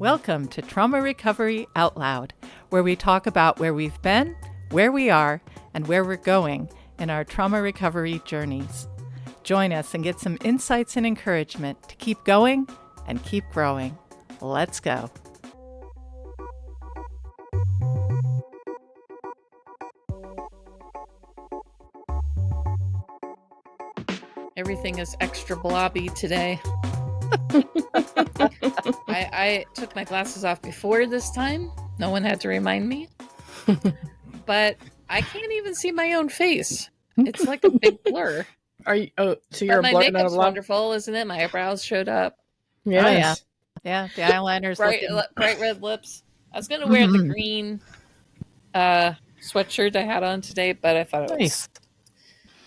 Welcome to Trauma Recovery Out Loud, where we talk about where we've been, where we are, and where we're going in our trauma recovery journeys. Join us and get some insights and encouragement to keep going and keep growing. Let's go. Everything is extra blobby today. I took my glasses off before this time. No one had to remind me. But I can't even see my own face. It's like a big blur. Are you? Oh, so you're but my makeup's wonderful, isn't it? My eyebrows showed up. Yes. Yeah, the eyeliner's bright red lips. I was going to wear the green sweatshirt I had on today, but I thought it was...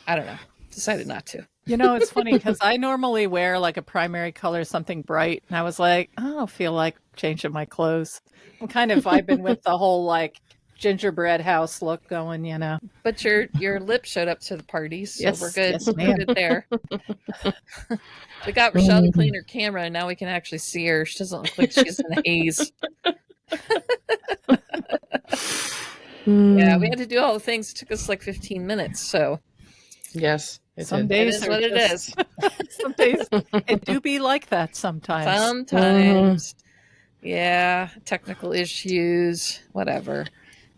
I don't know. Decided not to. You know, it's funny because I normally wear like a primary color, something bright. And I was like, I don't feel like changing my clothes. I'm kind of vibing with the whole like gingerbread house look going, you know. But your lip showed up to the party, so yes, we're good. Yes, we're good there. We got Rochelle to clean her camera, and now we can actually see her. She doesn't look like she's in a haze. Yeah, we had to do all the things. It took us like 15 minutes, so. Yes. Some days it is what it is. Some days it do be like that sometimes. Sometimes. Yeah, technical issues, whatever.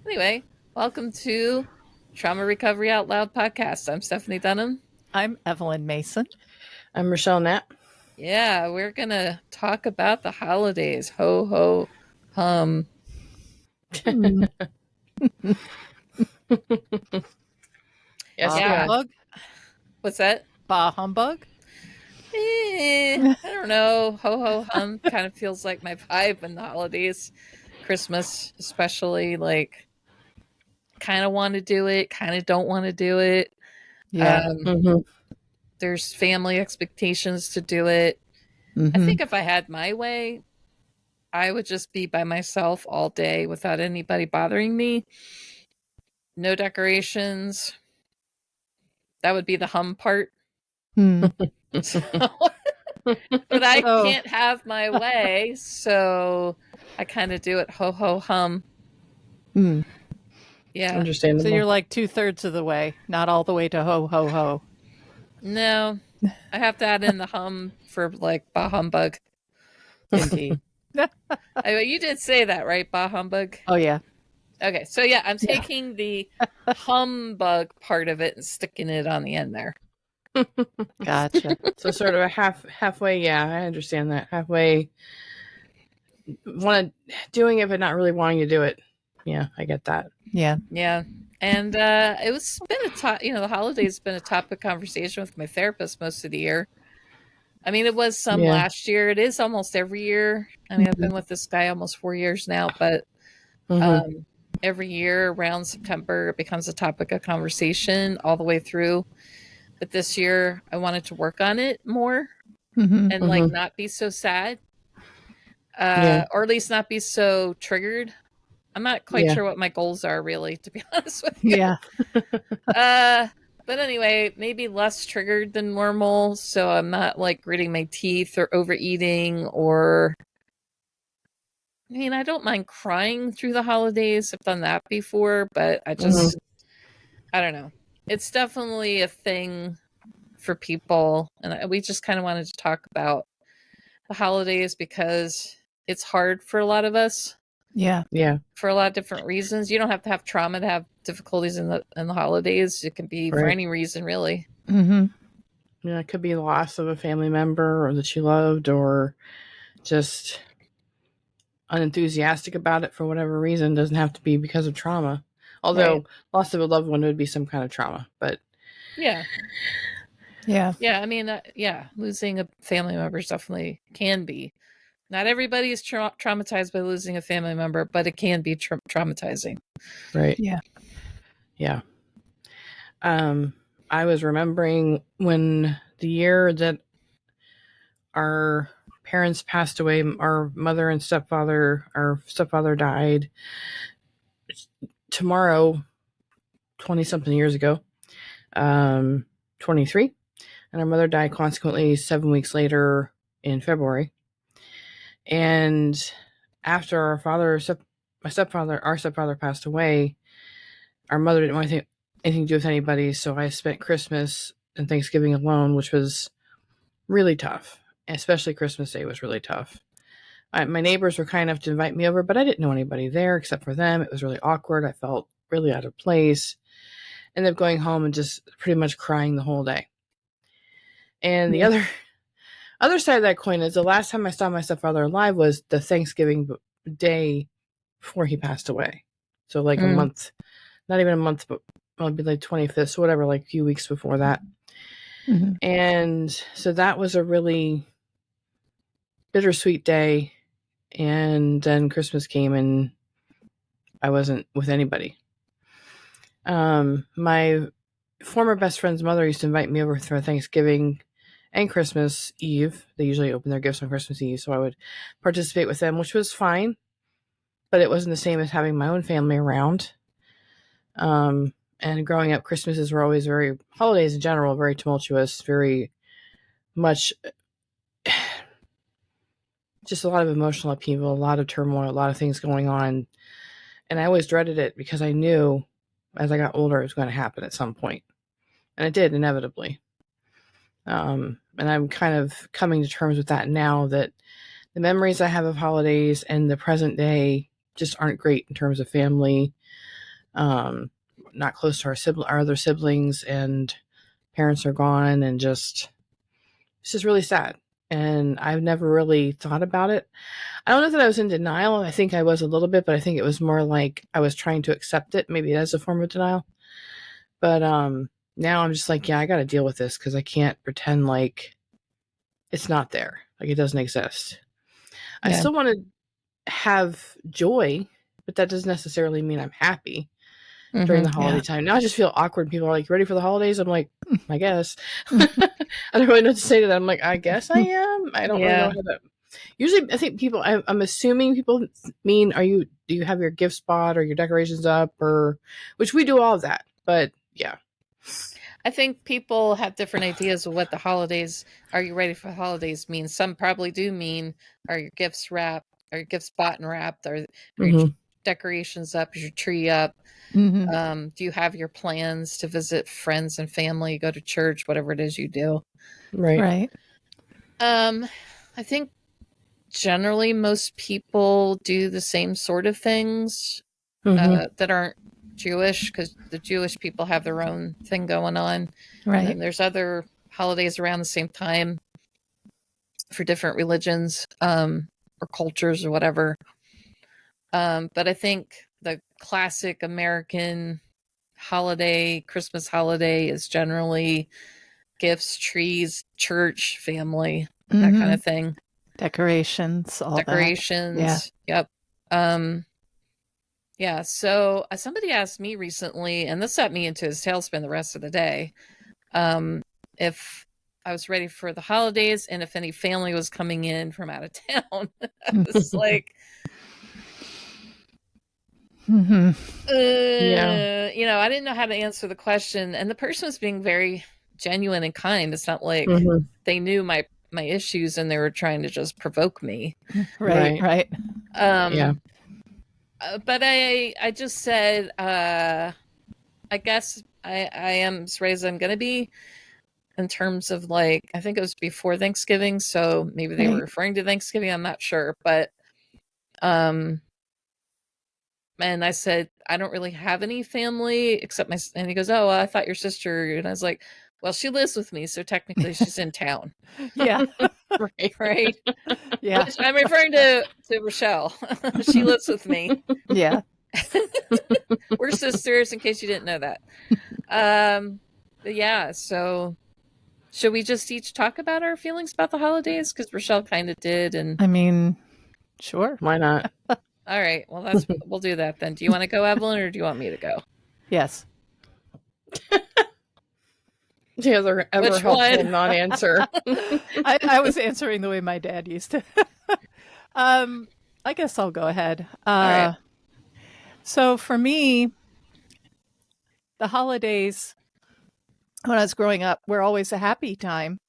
Anyway, welcome to Trauma Recovery Out Loud podcast. I'm Stephanie Dunham. I'm Evelyn Mason. I'm Rochelle Knapp. Yeah, we're going to talk about the holidays. Ho, ho, hum. Yes, yeah. What's that? Bah humbug? I don't know. Ho, ho, hum kind of feels like my vibe in the holidays. Christmas, especially, like, kind of want to do it, kind of don't want to do it. Yeah. There's family expectations to do it. I think if I had my way, I would just be by myself all day without anybody bothering me. No decorations. That would be the hum part. So, but I can't have my way, so I kind of do it ho ho hum. Yeah, understandable. So you're like 2/3 of the way, not all the way to ho ho ho. No, I have to add in the hum for like bah humbug. Indeed. You did say that, right? Bah humbug. Oh yeah. Okay, so yeah, I'm taking the humbug part of it and sticking it on the end there. Gotcha. So sort of a halfway. Yeah, I understand that. Halfway, doing it, but not really wanting to do it. Yeah, I get that. Yeah. And it's been the holidays been a topic of conversation with my therapist most of the year. I mean, it was some last year. It is almost every year. I mean, I've been with this guy almost 4 years now, but every year around September, it becomes a topic of conversation all the way through. But this year, I wanted to work on it more and like not be so sad, or at least not be so triggered. I'm not quite sure what my goals are, really, to be honest with you. Yeah. But anyway, maybe less triggered than normal, so I'm not like gritting my teeth or overeating or. I mean, I don't mind crying through the holidays. I've done that before, but I just, I don't know. It's definitely a thing for people. And we just kind of wanted to talk about the holidays because it's hard for a lot of us. Yeah. For a lot of different reasons. You don't have to have trauma to have difficulties in the holidays. It can be for any reason, really. Yeah, it could be the loss of a family member or that you loved or just unenthusiastic about it for whatever reason. It doesn't have to be because of trauma. Although loss of a loved one would be some kind of trauma, but yeah. I mean, losing a family member definitely can be. Not everybody is traumatized by losing a family member, but it can be traumatizing. Right. Yeah. I was remembering when the year that our parents passed away, our mother and stepfather, our stepfather died tomorrow, 20-something years ago, 23. And our mother died consequently 7 weeks later in February. And after our stepfather passed away, our mother didn't want anything to do with anybody, so I spent Christmas and Thanksgiving alone, which was really tough. Especially Christmas Day was really tough. My neighbors were kind enough to invite me over, but I didn't know anybody there except for them. It was really awkward. I felt really out of place. Ended up going home and just pretty much crying the whole day. And the other side of that coin is the last time I saw my stepfather alive was the Thanksgiving day before he passed away. So like a month, not even a month, but it'd be like 25th, so whatever, like a few weeks before that. Mm-hmm. And so that was a really bittersweet day. And then Christmas came and I wasn't with anybody. My former best friend's mother used to invite me over for Thanksgiving and Christmas Eve. They usually open their gifts on Christmas Eve, so I would participate with them, which was fine, but it wasn't the same as having my own family around. And growing up, Christmases were always holidays in general, very tumultuous, very much just a lot of emotional upheaval, a lot of turmoil, a lot of things going on. And I always dreaded it because I knew as I got older it was going to happen at some point. And it did, inevitably. And I'm kind of coming to terms with that now, that the memories I have of holidays and the present day just aren't great in terms of family. Not close to our other siblings, and parents are gone, and it's just really sad. And I've never really thought about it. I don't know that I was in denial. I think I was a little bit, but I think it was more like I was trying to accept it, maybe as a form of denial. But now I'm just like, yeah, I got to deal with this because I can't pretend like it's not there, like it doesn't exist. Yeah. I still want to have joy, but that doesn't necessarily mean I'm happy during the holiday time. Now I just feel awkward. People are like, ready for the holidays? I'm like, I guess. I don't really know what to say to that. I'm like, I guess I am. I don't really know how to. Usually, I think people, I'm assuming people mean, do you have your gift spot or your decorations up, or which we do all of that. But yeah. I think people have different ideas of what the holidays, are you ready for the holidays mean. Some probably do mean, are your gifts wrapped? Are your gifts bought and wrapped? Are your decorations up? Is your tree up? Do you have your plans to visit friends and family, go to church, whatever it is you do? Right. I think generally most people do the same sort of things that aren't Jewish, because the Jewish people have their own thing going on. Right. And then there's other holidays around the same time for different religions or cultures or whatever. But I think the classic American holiday, Christmas holiday, is generally gifts, trees, church, family, that kind of thing. Decorations, all decorations. That. Yeah. Yep. Yeah. So somebody asked me recently, and this set me into his tailspin the rest of the day, if I was ready for the holidays and if any family was coming in from out of town. I was like, I didn't know how to answer the question. And the person was being very genuine and kind. It's not like they knew my issues and they were trying to just provoke me. Right. But I just said, I guess I am as ready as I'm going to be in terms of, like, I think it was before Thanksgiving. So maybe they were referring to Thanksgiving. I'm not sure. But, and I said, I don't really have any family except and he goes, oh, well, I thought your sister. And I was like, well, she lives with me, so technically she's in town. Yeah. Right. Yeah. Which I'm referring to Rochelle. She lives with me. Yeah. We're sisters, in case you didn't know that. But yeah, so should we just each talk about our feelings about the holidays? Because Rochelle kind of did. And I mean, sure. Why not? All right. Well, we'll do that then. Do you want to go, Evelyn, or do you want me to go? Yes. The other ever helpful non-answer. I was answering the way my dad used to. I guess I'll go ahead. All right. So for me, the holidays when I was growing up were always a happy time.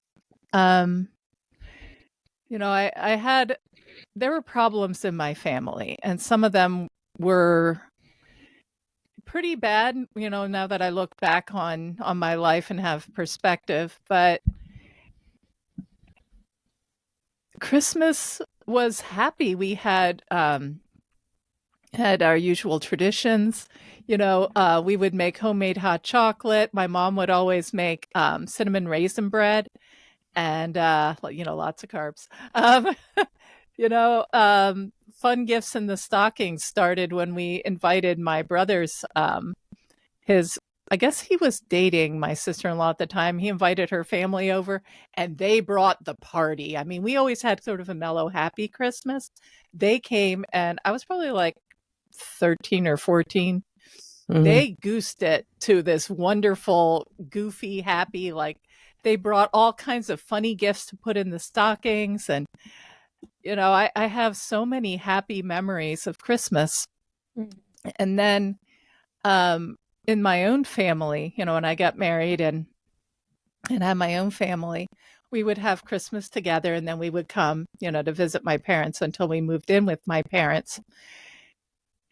There were problems in my family, and some of them were pretty bad, now that I look back on my life and have perspective. But Christmas was happy. We had our usual traditions. We would make homemade hot chocolate. My mom would always make cinnamon raisin bread, and lots of carbs. Fun gifts in the stockings started when we invited my brother's his I guess he was dating my sister-in-law at the time. He invited her family over and they brought the party. I mean, we always had sort of a mellow, happy Christmas. They came and I was probably like 13 or 14. Mhm. They goosed it to this wonderful, goofy, happy, like they brought all kinds of funny gifts to put in the stockings. And, I have so many happy memories of Christmas. And then in my own family, when I got married and had my own family, we would have Christmas together and then we would come, to visit my parents until we moved in with my parents.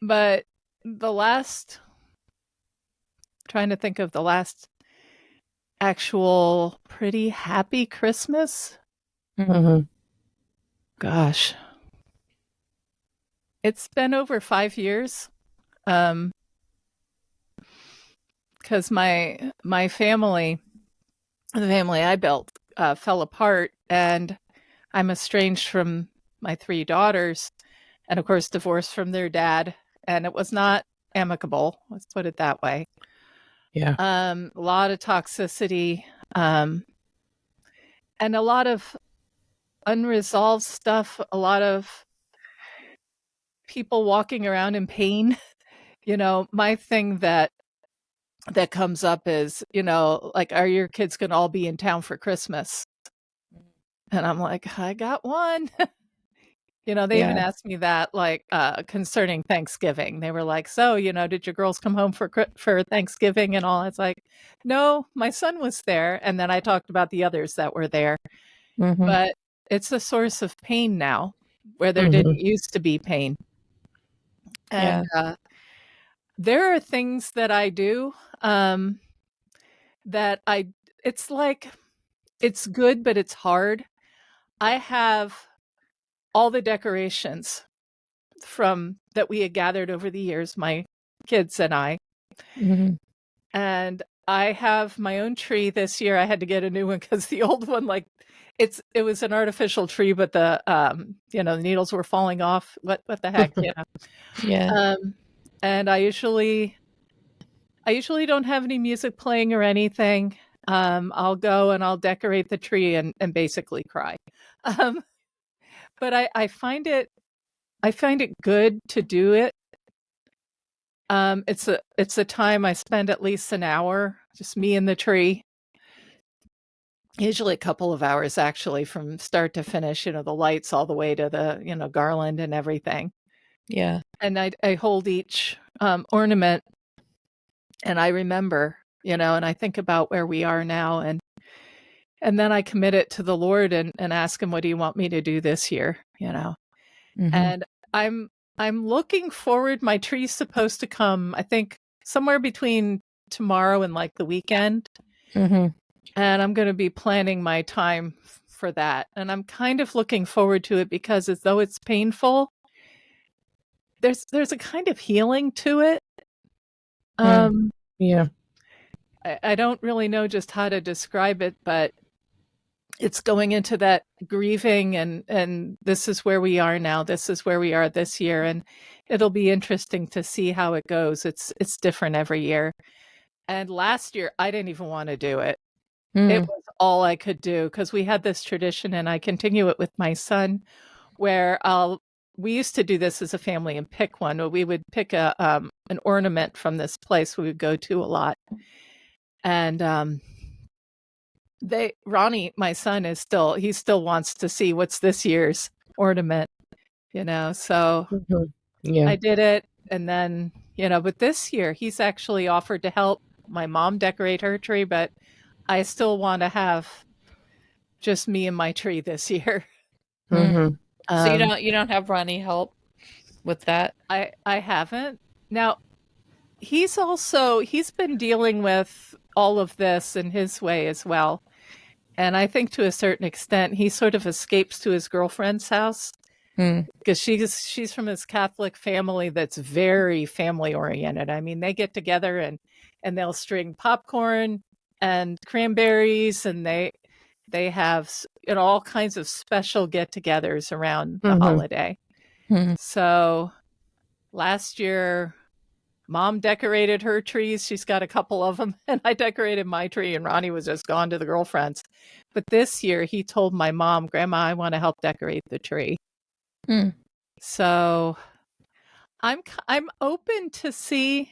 But trying to think of the last actual pretty happy Christmas. Mm-hmm. Gosh. It's been over 5 years. Because my family, the family I built, fell apart, and I'm estranged from my 3 daughters, and of course divorced from their dad, and it was not amicable. Let's put it that way. Yeah. A lot of toxicity, and a lot of unresolved stuff. A lot of people walking around in pain. My thing that comes up is, like, are your kids going to all be in town for Christmas? And I'm like, I got one. They even asked me that, like, concerning Thanksgiving. They were like, so, did your girls come home for Thanksgiving and all? It's like, no, my son was there. And then I talked about the others that were there. Mm-hmm. But it's a source of pain now where there Mm-hmm. didn't used to be pain. And there are things that I do that it's like, it's good, but it's hard. I have all the decorations from that we had gathered over the years, my kids and I. Mm-hmm. And I have my own tree this year. I had to get a new one because the old one, like, it was an artificial tree, but the the needles were falling off. What the heck, Yeah. And I usually don't have any music playing or anything. I'll go and I'll decorate the tree and basically cry. But I find it good to do it. It's a time I spend at least an hour, just me and the tree. Usually a couple of hours, actually, from start to finish, the lights all the way to the, garland and everything. Yeah. And I hold each ornament and I remember, and I think about where we are now, and then I commit it to the Lord and ask him, what do you want me to do this year? Mm-hmm. And I'm looking forward. My tree's supposed to come, I think, somewhere between tomorrow and like the weekend. Mm-hmm. And I'm going to be planning my time for that. And I'm kind of looking forward to it because, as though it's painful, there's a kind of healing to it. Yeah. I don't really know just how to describe it, but it's going into that grieving and this is where we are now. This is where we are this year. And it'll be interesting to see how it goes. It's different every year. And last year, I didn't even want to do it. It was all I could do because we had this tradition, and I continue it with my son, where we used to do this as a family and pick one. We would pick an ornament from this place we would go to a lot. And Ronnie, my son, he still wants to see what's this year's ornament, so Yeah. I did it. And then, but this year he's actually offered to help my mom decorate her tree, but I still want to have just me and my tree this year. Mm-hmm. So you don't have Ronnie help with that? I haven't. Now, he's been dealing with all of this in his way as well. And I think to a certain extent, he sort of escapes to his girlfriend's house because she's from his Catholic family that's very family oriented. I mean, they get together and they'll string popcorn and cranberries, and they have all kinds of special get-togethers around the holiday. So last year, Mom decorated her trees. She's got a couple of them, and I decorated my tree, and Ronnie was just gone to the girlfriend's. But this year, he told my mom, Grandma, I want to help decorate the tree. So I'm open to see,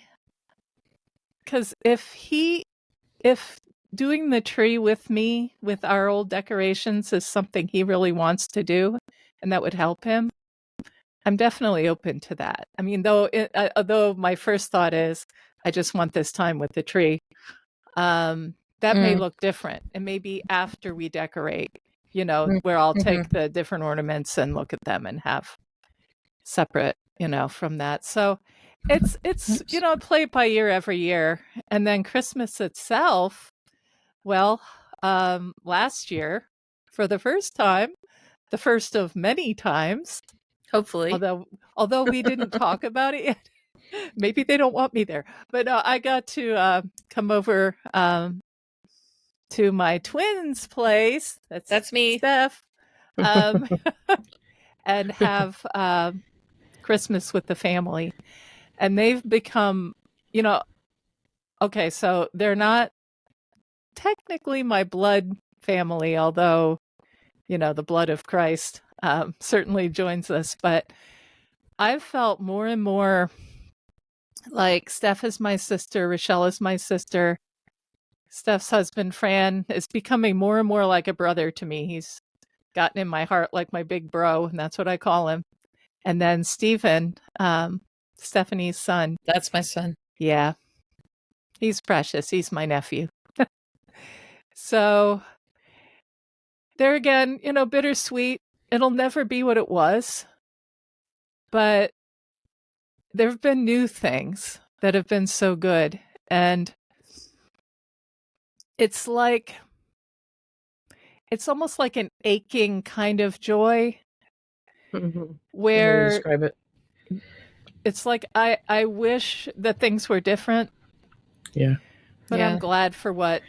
because if doing the tree with me, with our old decorations, is something he really wants to do, and that would help him, I'm definitely open to that. I mean, though my first thought is, I just want this time with the tree. That may look different. It may be after we decorate, where I'll take the different ornaments and look at them and have separate, from that. So it's play it by ear every year. And then Christmas itself, well, last year, for the first time, the first of many times, hopefully, although we didn't talk about it yet, maybe they don't want me there, but I got to come over to my twins' place. That's me, Steph, and have Christmas with the family. And they've become, okay, so they're not technically my blood family, although, the blood of Christ certainly joins us. But I've felt more and more like Steph is my sister, Rochelle is my sister. Steph's husband, Fran, is becoming more and more like a brother to me. He's gotten in my heart like my big bro, and that's what I call him. And then Stephen, Stephanie's son. That's my son. Yeah. He's precious. He's my nephew. So there again, bittersweet. It'll never be what it was. But there have been new things that have been so good. And it's almost like an aching kind of joy where describe it. It's like I wish that things were different. Yeah. But I'm glad for what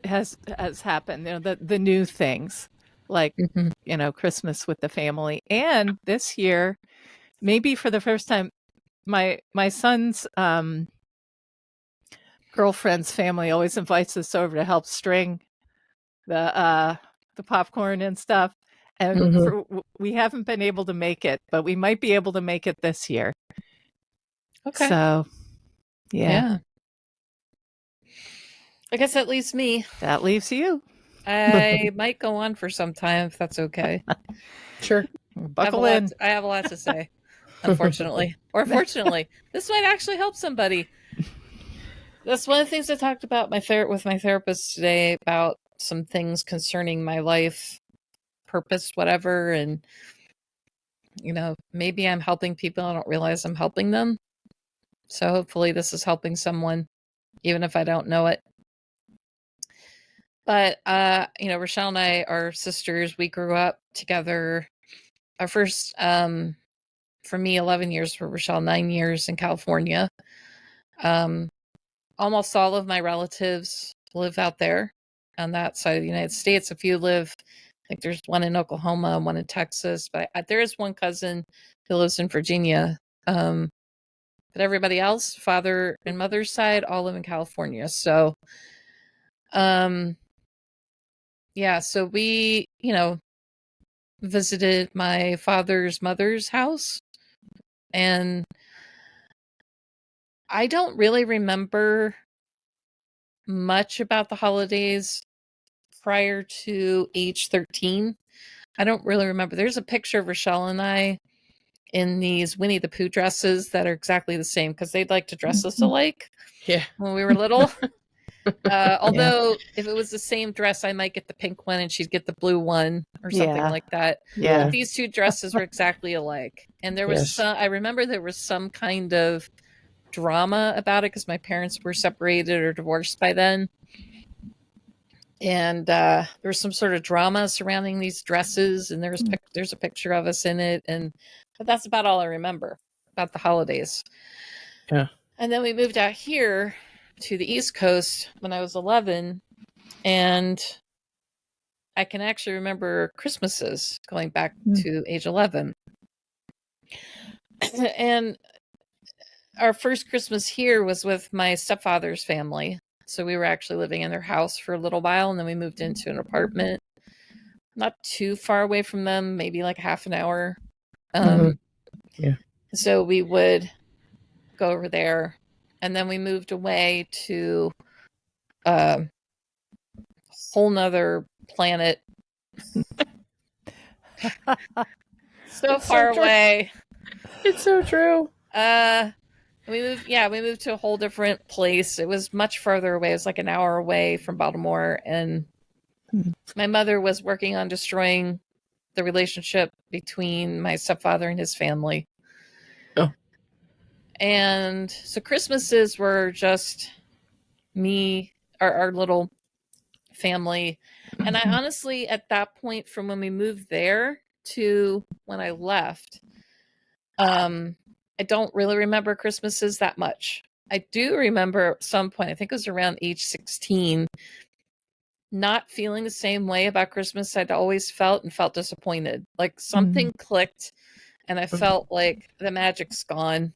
has happened, the new things, like Christmas with the family. And this year, maybe for the first time, my son's girlfriend's family always invites us over to help string the popcorn and stuff. And we haven't been able to make it, but we might be able to make it this year. Okay. So, yeah. I guess that leaves me. That leaves you. I might go on for some time if that's okay. Sure. Buckle in. I have a lot to say, unfortunately. Or fortunately. This might actually help somebody. That's one of the things I talked about with my therapist today, about some things concerning my life, purpose, whatever. And, maybe I'm helping people. I don't realize I'm helping them. So hopefully this is helping someone, even if I don't know it. But, Rochelle and I are sisters. We grew up together. Our first, for me, 11 years, for Rochelle, 9 years in California. Almost all of my relatives live out there on that side of the United States. A few live, I think there's one in Oklahoma and one in Texas. But there is one cousin who lives in Virginia. But everybody else, father and mother's side, all live in California. So, so we, visited my father's mother's house. And I don't really remember much about the holidays prior to age 13. I don't really remember. There's a picture of Rochelle and I in these Winnie the Pooh dresses that are exactly the same, because they'd like to dress us alike. Yeah. When we were little. Although if it was the same dress, I might get the pink one and she'd get the blue one or something like that. Yeah. But these two dresses were exactly alike. And there was Yes. I remember there was some kind of drama about it because my parents were separated or divorced by then. And there was some sort of drama surrounding these dresses, and there's a picture of us in it, but that's about all I remember about the holidays. Yeah. And then we moved out here to the East Coast when I was 11, and I can actually remember Christmases going back to age 11. And our first Christmas here was with my stepfather's family. So we were actually living in their house for a little while, and then we moved into an apartment not too far away from them, maybe like half an hour. Yeah. So we would go over there, and then we moved away to a whole nother planet. So far away. It's so true. We moved to a whole different place. It was much further away. It was like an hour away from Baltimore, and my mother was working on destroying the relationship between my stepfather and his family. Oh. And so Christmases were just me, our little family. And I honestly, at that point, from when we moved there to when I left, I don't really remember Christmases that much. I do remember at some point, I think it was around age 16, not feeling the same way about Christmas I'd always felt, and felt disappointed. Like something clicked, and I felt like the magic's gone.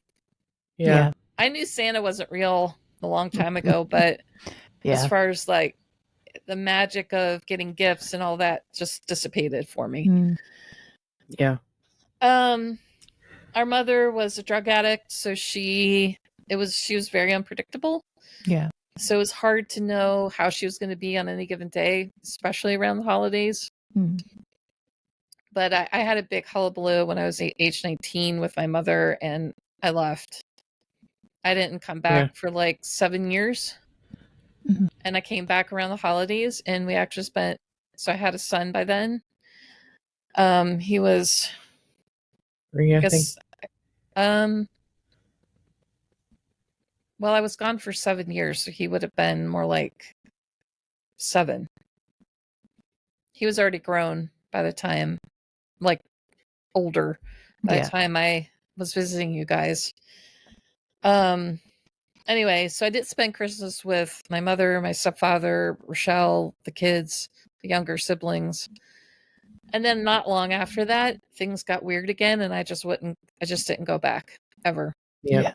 Yeah. I knew Santa wasn't real a long time ago, but as far as like the magic of getting gifts and all that just dissipated for me. Yeah. Our mother was a drug addict, so she was very unpredictable. Yeah. So it was hard to know how she was going to be on any given day, especially around the holidays. But I had a big hullabaloo when I was age 19 with my mother, and I left. I didn't come back for like 7 years. And I came back around the holidays, and we actually so I had a son by then. He was, 3, I guess, think. Well, I was gone for 7 years, so he would have been more like 7. He was already grown by the time, like older by the time I was visiting you guys. Anyway, so I did spend Christmas with my mother, my stepfather, Rochelle, the kids, the younger siblings. And then not long after that, things got weird again, and I just didn't go back ever. Yeah.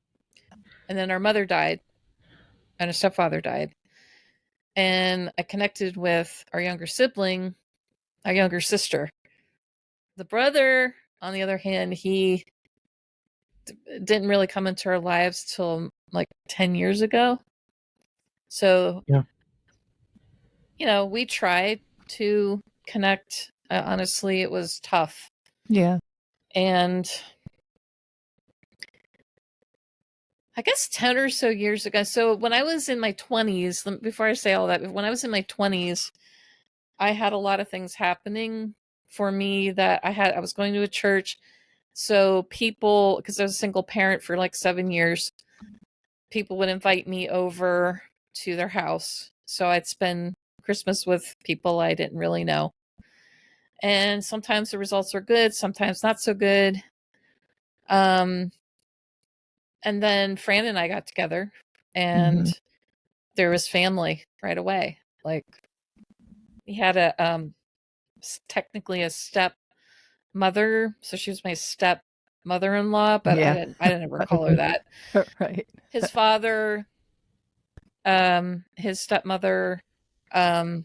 And then our mother died, and our stepfather died. And I connected with our younger sibling, our younger sister. The brother, on the other hand, he didn't really come into our lives till like 10 years ago. So, we tried to connect. Honestly, it was tough. Yeah. And I guess 10 or so years ago. So when I was in my 20s, before I say all that, when I was in my 20s, I had a lot of things happening for me that I was going to a church. So people, because I was a single parent for like 7 years, people would invite me over to their house. So I'd spend Christmas with people I didn't really know. And sometimes the results were good, sometimes not so good. And then Fran and I got together, and there was family right away. Like, we had technically a step mother, so she was my step mother-in-law, but I didn't ever call her that. Right. His father, his stepmother, and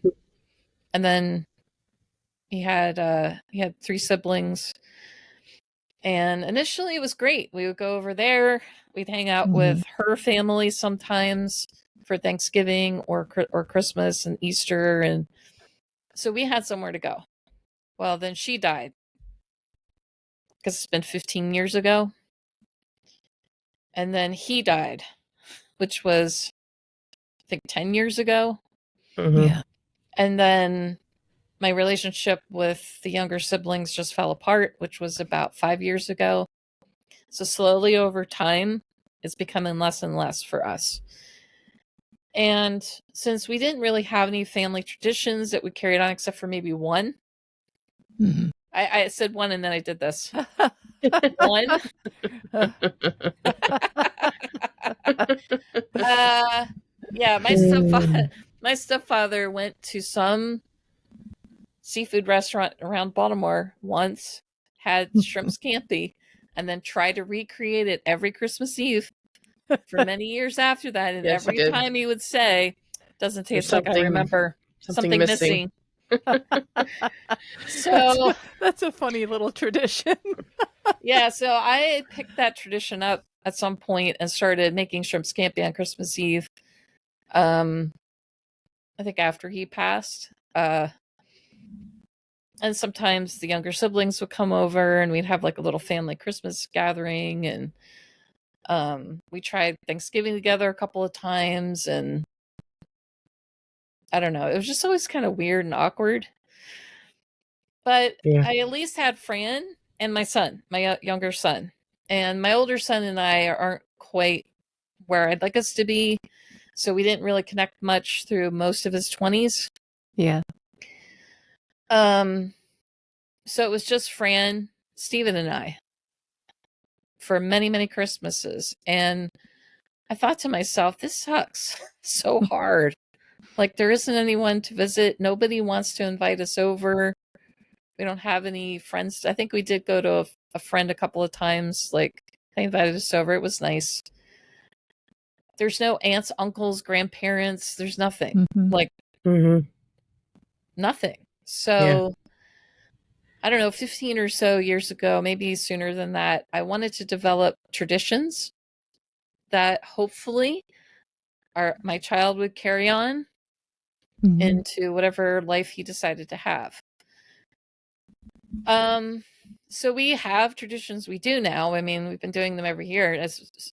then he had 3 siblings. And initially it was great. We would go over there. We'd hang out with her family sometimes for Thanksgiving or Christmas and Easter. And so we had somewhere to go. Well, then she died, because it's been 15 years ago. And then he died, which was think 10 years ago. Yeah. And then my relationship with the younger siblings just fell apart, which was about 5 years ago. So slowly over time, it's becoming less and less for us. And since we didn't really have any family traditions that we carried on, except for maybe one, I said one and then I did this. One. Yeah, my stepfather went to some seafood restaurant around Baltimore once, had shrimp scampi, and then tried to recreate it every Christmas Eve for many years after that. And Yes, he every did. time he would say, "Doesn't There's taste like I remember. something missing." So that's a funny little tradition. yeah, so I picked that tradition up at some point and started making shrimp scampi on Christmas Eve. I think after he passed. And sometimes the younger siblings would come over and we'd have like a little family Christmas gathering, and we tried Thanksgiving together a couple of times, and I don't know, it was just always kind of weird and awkward. But Yeah. I at least had Fran and my son, my younger son. And my older son and I aren't quite where I'd like us to be. So we didn't really connect much through most of his 20s. Yeah. So it was just Fran, Steven, and I for many, many Christmases. And I thought to myself, this sucks so hard. Like, there isn't anyone to visit. Nobody wants to invite us over. We don't have any friends. I think we did go to a friend a couple of times. Like, they invited us over. It was nice. There's no aunts, uncles, grandparents. There's nothing. Like, nothing. So, I don't know, 15 or so years ago, maybe sooner than that, I wanted to develop traditions that hopefully my child would carry on into whatever life he decided to have. So we have traditions we do now. I mean, we've been doing them every year. As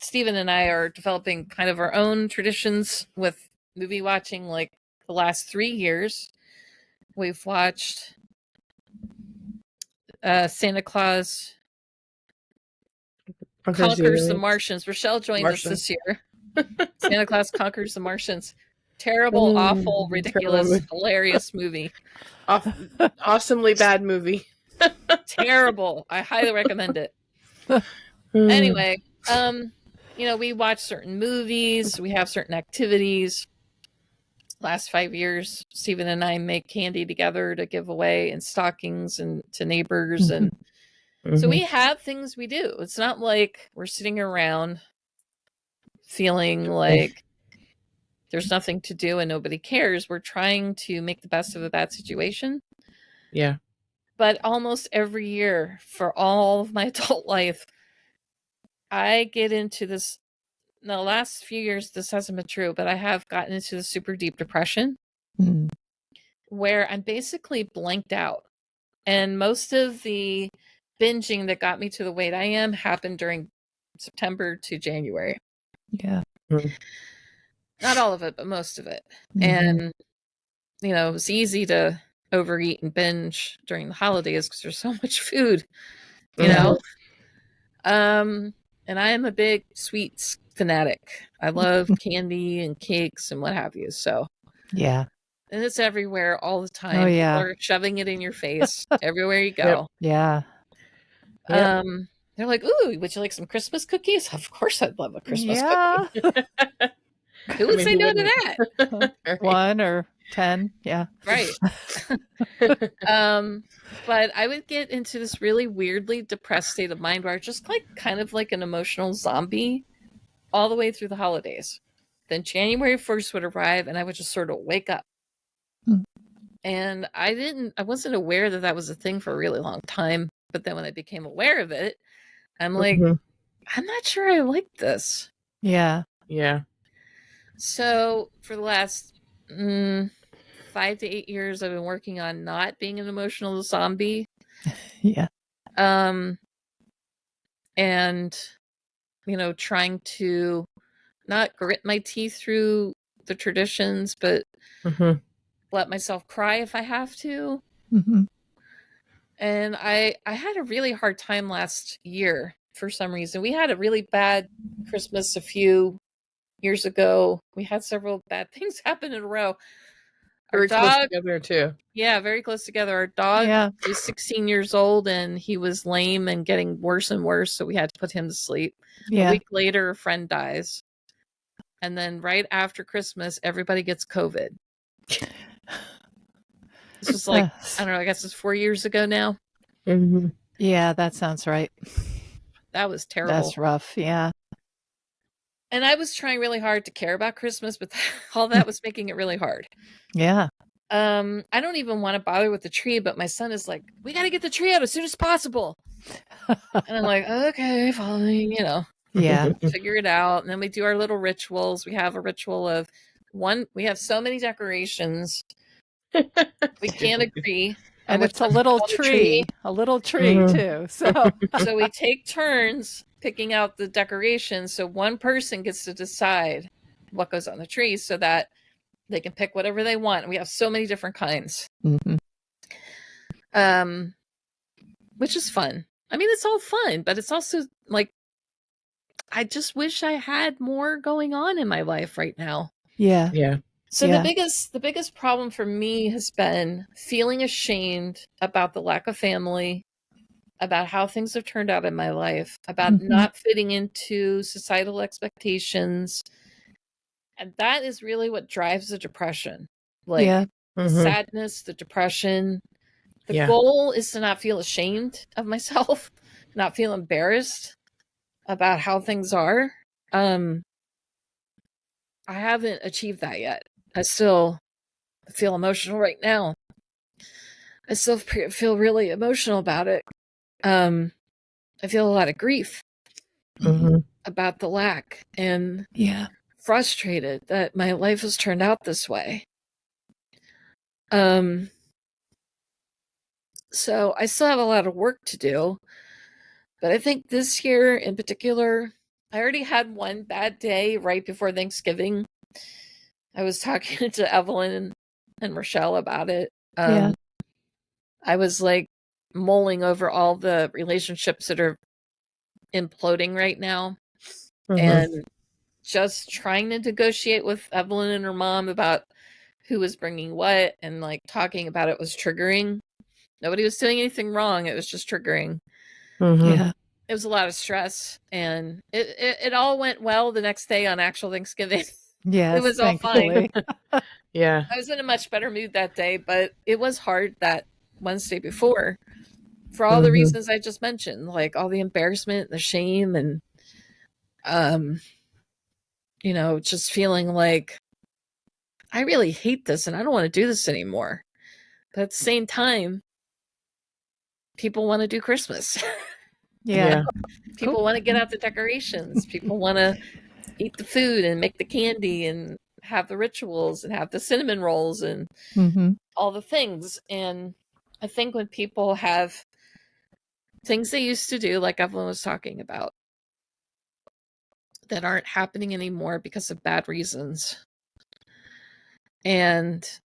Stephen and I are developing kind of our own traditions with movie watching. Like the last 3 years, we've watched Santa Claus Conquers the Martians. Rochelle joined us this year. Santa Claus Conquers the Martians. Terrible, awful, ridiculous, hilarious movie. Awesomely bad movie. Terrible. I highly recommend it. Anyway, we watch certain movies. We have certain activities. Last 5 years, Stephen and I make candy together to give away in stockings and to neighbors. And so we have things we do. It's not like we're sitting around feeling like there's nothing to do and nobody cares. We're trying to make the best of a bad situation. Yeah. But almost every year for all of my adult life, I get into this. In the last few years, this hasn't been true, but I have gotten into the super deep depression where I'm basically blanked out. And most of the binging that got me to the weight I am happened during September to January. Yeah. Not all of it, but most of it. And, it was easy to overeat and binge during the holidays because there's so much food, you know? And I am a big sweets fanatic. I love candy and cakes and what have you. So, yeah. And it's everywhere all the time. Oh, yeah. People are shoving it in your face everywhere you go. Yeah. They're like, ooh, would you like some Christmas cookies? Of course I'd love a Christmas cookie. Who would say no to that? 1 or 10. Yeah. Right. But I would get into this really weirdly depressed state of mind where I just kind of like an emotional zombie all the way through the holidays. Then January 1st would arrive and I would just sort of wake up. And I wasn't aware that was a thing for a really long time. But then when I became aware of it, I'm like, I'm not sure I like this. Yeah. Yeah. So for the last 5 to 8 years, I've been working on not being an emotional zombie. Yeah. And, trying to not grit my teeth through the traditions, but Mm-hmm. let myself cry if I have to. Mm-hmm. And I had a really hard time last year for some reason. We had a really bad Christmas a few years ago. We had several bad things happen in a row. Our Very close dog, together too. yeah, very close together. Our dog Yeah. was 16 years old and he was lame and getting worse and worse, so we had to put him to sleep. A Yeah. week later, a friend dies. And then right after Christmas, everybody gets COVID. This was like, I don't know, I guess it's 4 years ago now. Mm-hmm. Yeah, that sounds right. That was terrible. That's rough. Yeah. And I was trying really hard to care about Christmas, but all that was making it really hard. Yeah. I don't even want to bother with the tree, but my son is like, we got to get the tree out as soon as possible. And I'm like, okay, fine, Yeah. figure it out. And then we do our little rituals. We have a ritual of we have so many decorations. We can't agree. And on it's a which little on the tree, Mhm. too. So So we take turns picking out the decorations. So one person gets to decide what goes on the tree so that they can pick whatever they want. And we have so many different kinds. Mhm. Which is fun. I mean, it's all fun, but it's also like, I just wish I had more going on in my life right now. Yeah. Yeah. So Yeah. the biggest problem for me has been feeling ashamed about the lack of family, about how things have turned out in my life, about Mhm. not fitting into societal expectations. And that is really what drives the depression. Like Yeah. the Mhm. sadness, the depression. The Yeah. goal is to not feel ashamed of myself, not feel embarrassed about how things are. I haven't achieved that yet. I still feel emotional right now. I still feel really emotional about it. I feel a lot of grief Mhm. about the lack and Yeah. frustrated that my life has turned out this way. So I still have a lot of work to do, but I think this year in particular, I already had one bad day right before Thanksgiving. I was talking to Evelyn and Rochelle about it. Yeah. I was like mulling over all the relationships that are imploding right now Mhm. and just trying to negotiate with Evelyn and her mom about who was bringing what, and like talking about it was triggering. Nobody was doing anything wrong. It was just triggering. Mhm. Yeah. It was a lot of stress, and it all went well the next day on actual Thanksgiving. Yes. It was all fine. Thankfully. Yeah. I was in a much better mood that day, but it was hard that Wednesday before for all the Mhm. reasons I just mentioned, like all the embarrassment, the shame, and just feeling like I really hate this and I don't want to do this anymore. But at the same time, people want to do Christmas. Yeah. People want to get out the decorations. People want to eat the food and make the candy and have the rituals and have the cinnamon rolls and Mm-hmm. all the things. And I think when people have things they used to do, like Evelyn was talking about, that aren't happening anymore because of bad reasons, and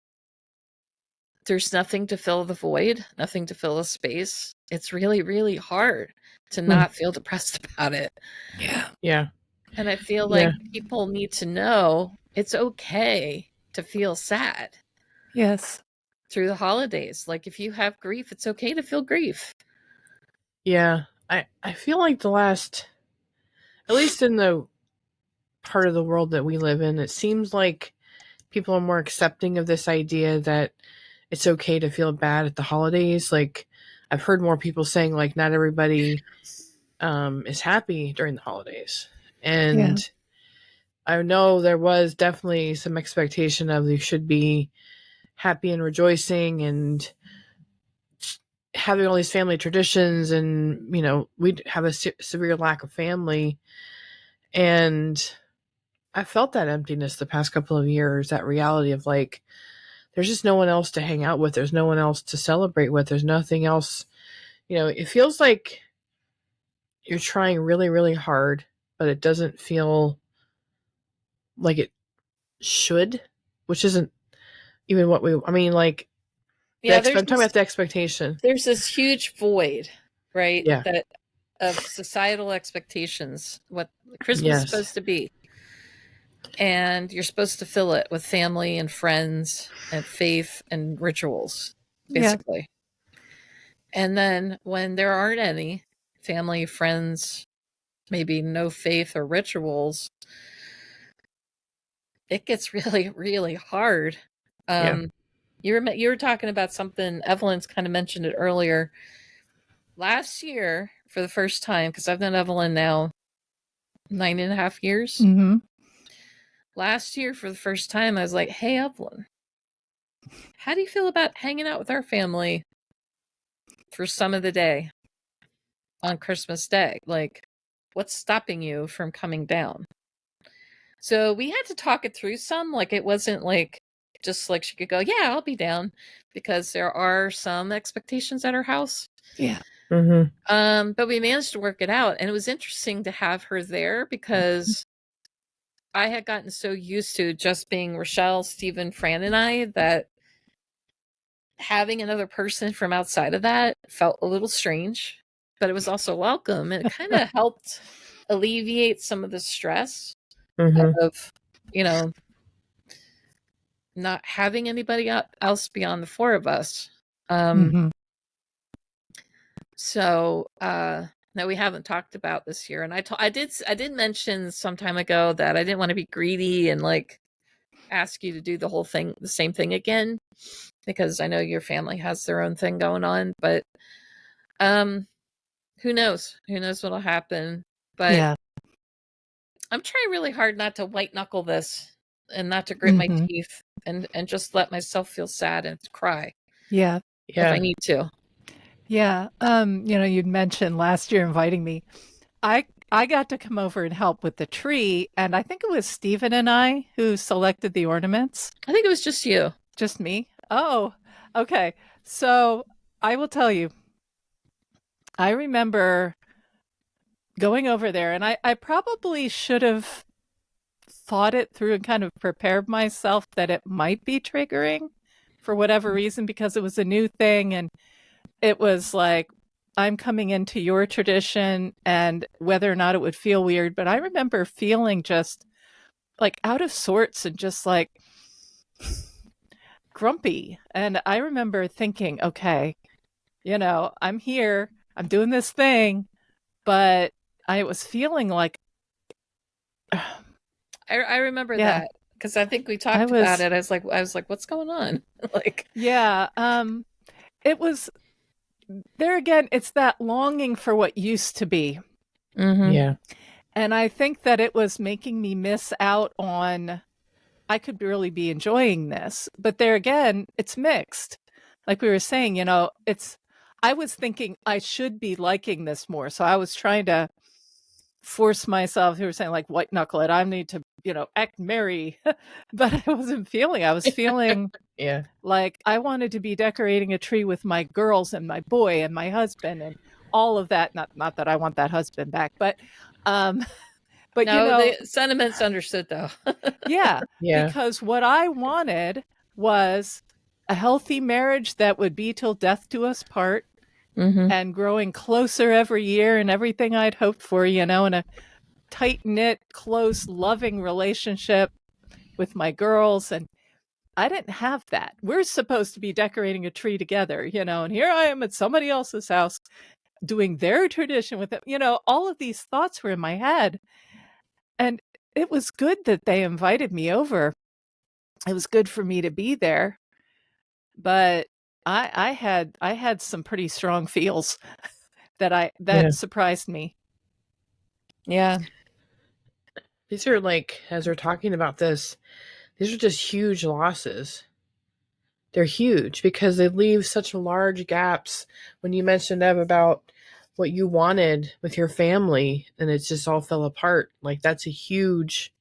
there's nothing to fill the void, nothing to fill the space, it's really, really hard to not feel depressed about it. Yeah. Yeah. And I feel Yeah. like people need to know it's okay to feel sad Yes. through the holidays. Like if you have grief, it's okay to feel grief. Yeah. I feel like the last, at least in the part of the world that we live in, it seems like people are more accepting of this idea that it's okay to feel bad at the holidays. Like I've heard more people saying like not everybody is happy during the holidays. And I know there was definitely some expectation of you should be happy and rejoicing and having all these family traditions, and we'd have a severe lack of family, and I felt that emptiness the past couple of years, that reality of like there's just no one else to hang out with, there's no one else to celebrate with, there's nothing else. It feels like you're trying really, really hard, but it doesn't feel like should, which isn't even what we. I mean, like, Yeah, I'm talking about the expectation. There's this huge void, right? Yeah. That of societal expectations, what Christmas is supposed to be. And you're supposed to fill it with family and friends and faith and rituals, basically. Yeah. And then when there aren't any family, friends, maybe no faith or rituals, it gets really, really hard. You were talking about something, Evelyn's kind of mentioned it earlier. Last year, for the first time, because I've known Evelyn now 9.5 years. Mm-hmm. Last year, for the first time, I was like, hey, Evelyn, how do you feel about hanging out with our family for some of the day on Christmas Day? Like, what's stopping you from coming down? So we had to talk it through some. Like, it wasn't like just like she could go, yeah, I'll be down, because there are some expectations at her house. Yeah. Mm-hmm. But we managed to work it out, and it was interesting to have her there because I had gotten so used to just being Rochelle, Stephen, Fran, and I that having another person from outside of that felt a little strange, but it was also welcome, and it kind of helped alleviate some of the stress of, not having anybody else beyond the four of us. So no, we haven't talked about this year, and I did mention some time ago that I didn't want to be greedy and like ask you to do the same thing again, because I know your family has their own thing going on, but who knows what'll happen. But yeah. I'm trying really hard not to white knuckle this and not to grit my teeth and just let myself feel sad and cry. Yeah. If I need to. Yeah. You'd mentioned last year inviting me. I got to come over and help with the tree, and I think it was Stephen and I who selected the ornaments. I think it was just you. Just me? Oh, okay. So I will tell you, I remember going over there, and I probably should have thought it through and kind of prepared myself that it might be triggering for whatever reason, because it was a new thing, and it was like, I'm coming into your tradition, and whether or not it would feel weird. But I remember feeling just like out of sorts and just like grumpy. And I remember thinking, okay, I'm here, I'm doing this thing, but I was feeling like, I remember that, because I think we talked about it. I was like, what's going on? Like, yeah, it was there again. It's that longing for what used to be. Yeah. And I think that it was making me miss out on, I could really be enjoying this. But there again, it's mixed. Like we were saying, I was thinking I should be liking this more. So I was trying to force myself, who were saying like white knuckle it, I need to, act merry. But I wasn't feeling, I was feeling like I wanted to be decorating a tree with my girls and my boy and my husband and all of that. Not that I want that husband back, but no, the sentiment's understood though. Yeah, because what I wanted was a healthy marriage that would be till death do us part, and growing closer every year, and everything I'd hoped for, and a tight-knit, close, loving relationship with my girls. And I didn't have that. We're supposed to be decorating a tree together, and here I am at somebody else's house doing their tradition with it. All of these thoughts were in my head. And it was good that they invited me over. It was good for me to be there. But I had some pretty strong feels that surprised me. Yeah. These are like, as we're talking about this, these are just huge losses. They're huge because they leave such large gaps. When you mentioned, Ev, about what you wanted with your family and it just all fell apart, like that's a huge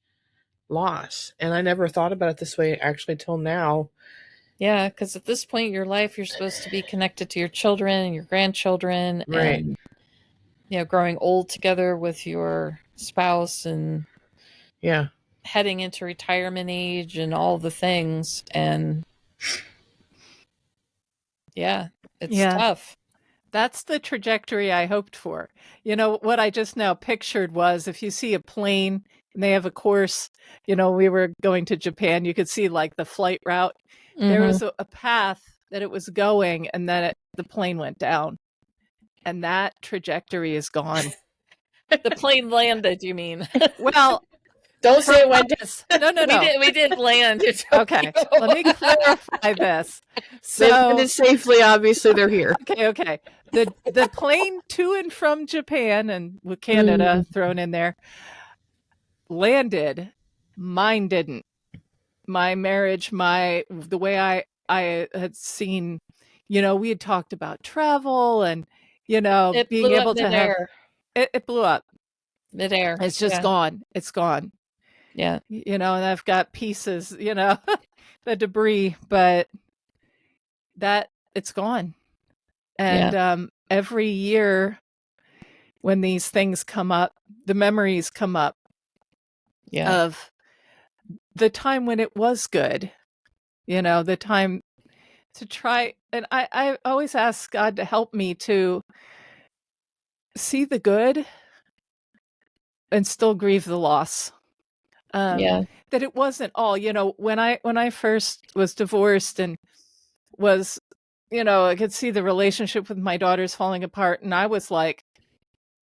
loss. And I never thought about it this way actually till now. Yeah, because at this point in your life, you're supposed to be connected to your children and your grandchildren, right? And growing old together with your spouse, and heading into retirement age and all the things. And yeah, it's tough. That's the trajectory I hoped for. You know, what I just now pictured was if you see a plane and they have a course, you know, we were going to Japan, you could see like the flight route. There was a path that it was going, and then the plane went down. And that trajectory is gone. The plane landed, you mean? Well, don't say it went down. No. We did land. Okay, let me clarify this. So they landed safely. Obviously, they're here. Okay. The plane to and from Japan, and with Canada thrown in there, landed. Mine didn't. My marriage, the way I had seen, you know, we had talked about travel and, you know, being able to have it blew up midair. It's just gone. It's gone. Yeah. You know, and I've got pieces, you know, the debris, but that it's gone. And every year when these things come up, the memories come up of the time when it was good, you know, the time to try. And I always ask God to help me to see the good and still grieve the loss. That it wasn't all, you know, when I first was divorced and was, you know, I could see the relationship with my daughters falling apart, and I was like,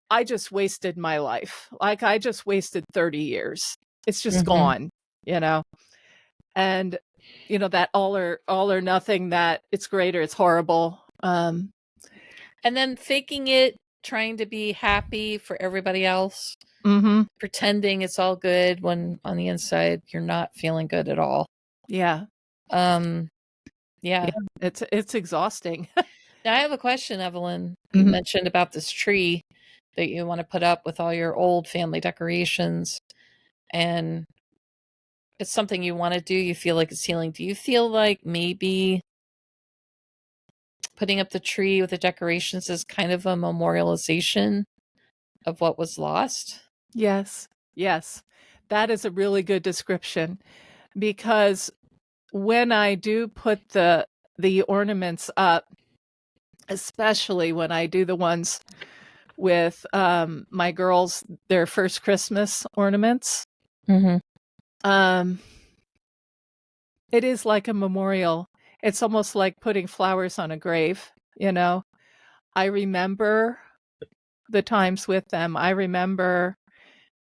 I just wasted my life. Like, I just wasted 30 years. It's just gone, you know? And, you know, that all or nothing, that it's great or it's horrible. And then faking it, trying to be happy for everybody else, pretending it's all good when on the inside you're not feeling good at all. Yeah. Yeah. It's exhausting. Now I have a question, Evelyn. You mentioned about this tree that you want to put up with all your old family decorations, and it's something you want to do. You feel like it's healing. Do you feel like maybe putting up the tree with the decorations is kind of a memorialization of what was lost? Yes. That is a really good description, because when I do put the ornaments up, especially when I do the ones with my girls, their first Christmas ornaments, it is like a memorial. It's almost like putting flowers on a grave, you know. I remember the times with them. I remember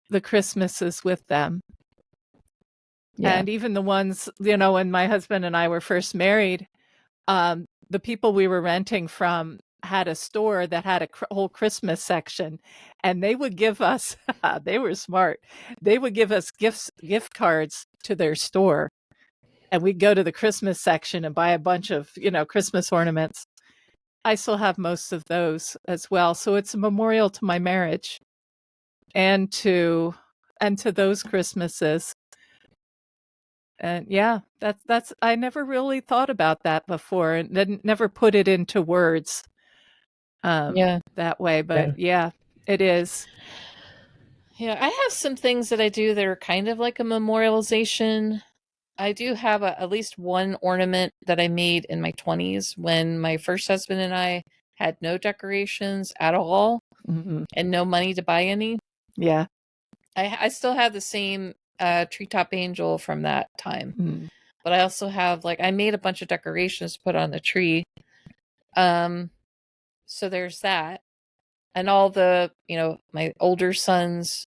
the Christmases with them. And even the ones, you know, when my husband and I were first married, the people we were renting from had a store that had a whole Christmas section, and they would give us, they were smart. They would give us gift cards to their store, and we'd go to the Christmas section and buy a bunch of, you know, Christmas ornaments. I still have most of those as well. So it's a memorial to my marriage and to those Christmases. And yeah, that's I never really thought about that before, and then never put it into words that way. But yeah, it is. Yeah, I have some things that I do that are kind of like a memorialization. I do have at least one ornament that I made in my 20s when my first husband and I had no decorations at all and no money to buy any. Yeah. I still have the same treetop angel from that time. But I also have, like, I made a bunch of decorations to put on the tree. So there's that. And all the, you know, my older son's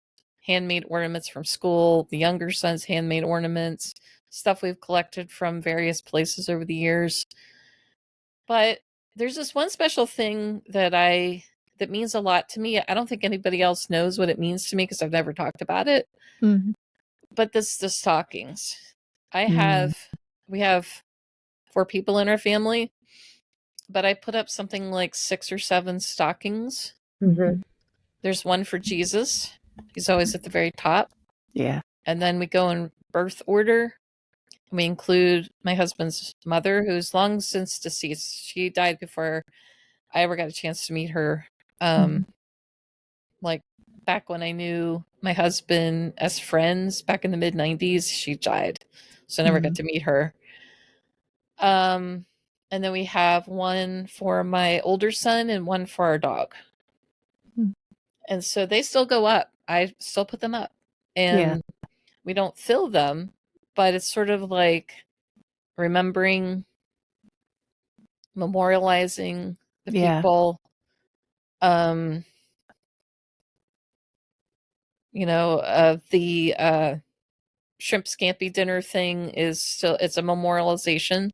handmade ornaments from school, the younger son's handmade ornaments, stuff we've collected from various places over the years. But there's this one special thing that means a lot to me. I don't think anybody else knows what it means to me because I've never talked about it. But the stockings. We have 4 people in our family, but I put up something like 6 or 7 stockings. There's one for Jesus. He's always at the very top. Yeah. And then we go in birth order. We include my husband's mother, who's long since deceased. She died before I ever got a chance to meet her. Like back when I knew my husband as friends back in the mid-90s. She died, so I never got to meet her. And then we have one for my older son and one for our dog. And so they still go up. I still put them up. And we don't fill them, but it's sort of like remembering, memorializing the people. The shrimp scampi dinner thing is still, it's a memorialization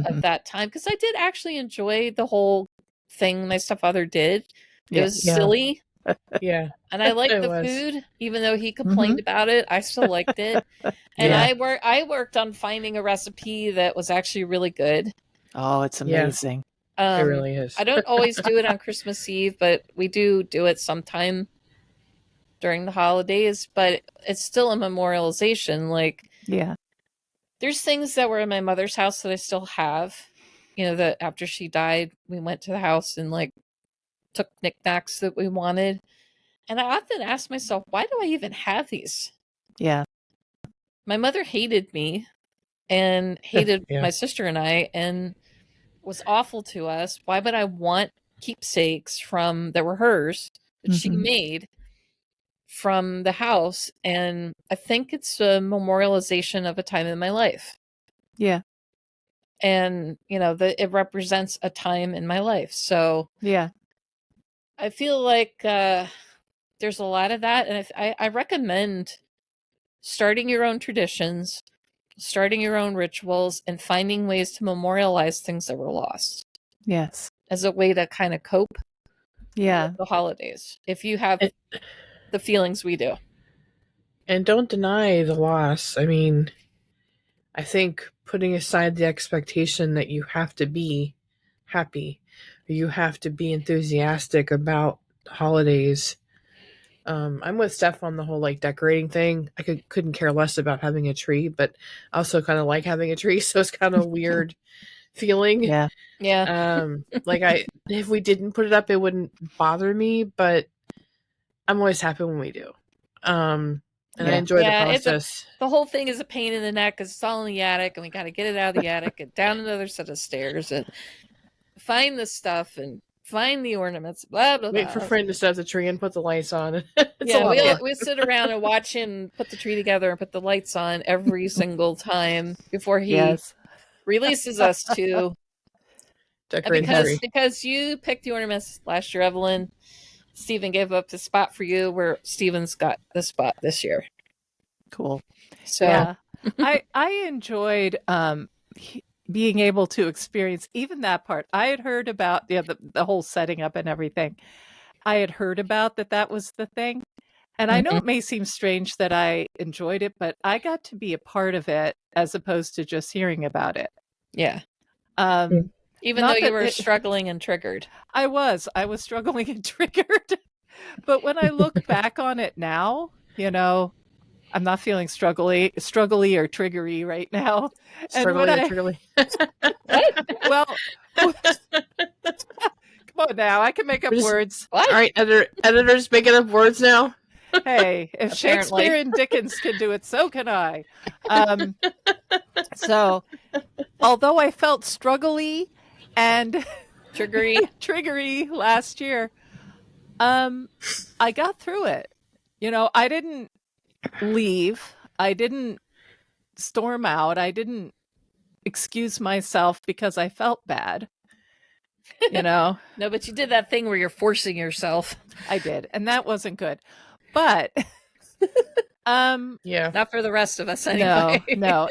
of that time, because I did actually enjoy the whole thing my stepfather did. It was silly. Yeah. And I liked It the was. food, even though he complained about it. I still liked it. And I worked on finding a recipe that was actually really good. Oh, it's amazing. It really is. I don't always do it on Christmas Eve, but we do it sometime during the holidays. But it's still a memorialization. Like, there's things that were in my mother's house that I still have. You know, that after she died, we went to the house and like took knickknacks that we wanted. And I often ask myself, why do I even have these? Yeah. My mother hated me and hated my sister and I, and was awful to us. Why would I want keepsakes that were hers that she made from the house? And I think it's a memorialization of a time in my life. Yeah. And, it represents a time in my life. So I feel like there's a lot of that. And I recommend starting your own traditions, starting your own rituals, and finding ways to memorialize things that were lost. Yes. As a way to kind of cope with the holidays, if you have the feelings we do. And don't deny the loss. I mean, I think putting aside the expectation that you have to be happy, or you have to be enthusiastic about holidays. I'm with Steph on the whole like decorating thing. I couldn't care less about having a tree, but I also kind of like having a tree, so it's kind of a weird feeling. Yeah. Like if we didn't put it up, it wouldn't bother me, but I'm always happy when we do. And I enjoy the process. The whole thing is a pain in the neck because it's all in the attic, and we got to get it out of the attic and down another set of stairs and find the stuff and find the ornaments. Blah blah. Wait for Fran to set the tree and put the lights on. We sit around and watch him put the tree together and put the lights on every single time before he releases us to decorate. Because you picked the ornaments last year, Evelyn. Stephen gave up the spot for you, where Stephen's got the spot this year. Cool. So I enjoyed being able to experience even that part. I had heard about the whole setting up and everything. I had heard about that was the thing. And I know it may seem strange that I enjoyed it, but I got to be a part of it as opposed to just hearing about it. Yeah. Even though you were struggling and triggered. I was struggling and triggered. But when I look back on it now, I'm not feeling struggly or triggery right now. Triggerly. Well, come on now. I can make up words. What? All right, editors making up words now. Hey, if Shakespeare and Dickens can do it, so can I. So, although I felt struggly and triggery last year, I got through it. I didn't leave. I didn't storm out. I didn't excuse myself because I felt bad. No, but you did that thing where you're forcing yourself. I did, and that wasn't good. But not for the rest of us anyway. No.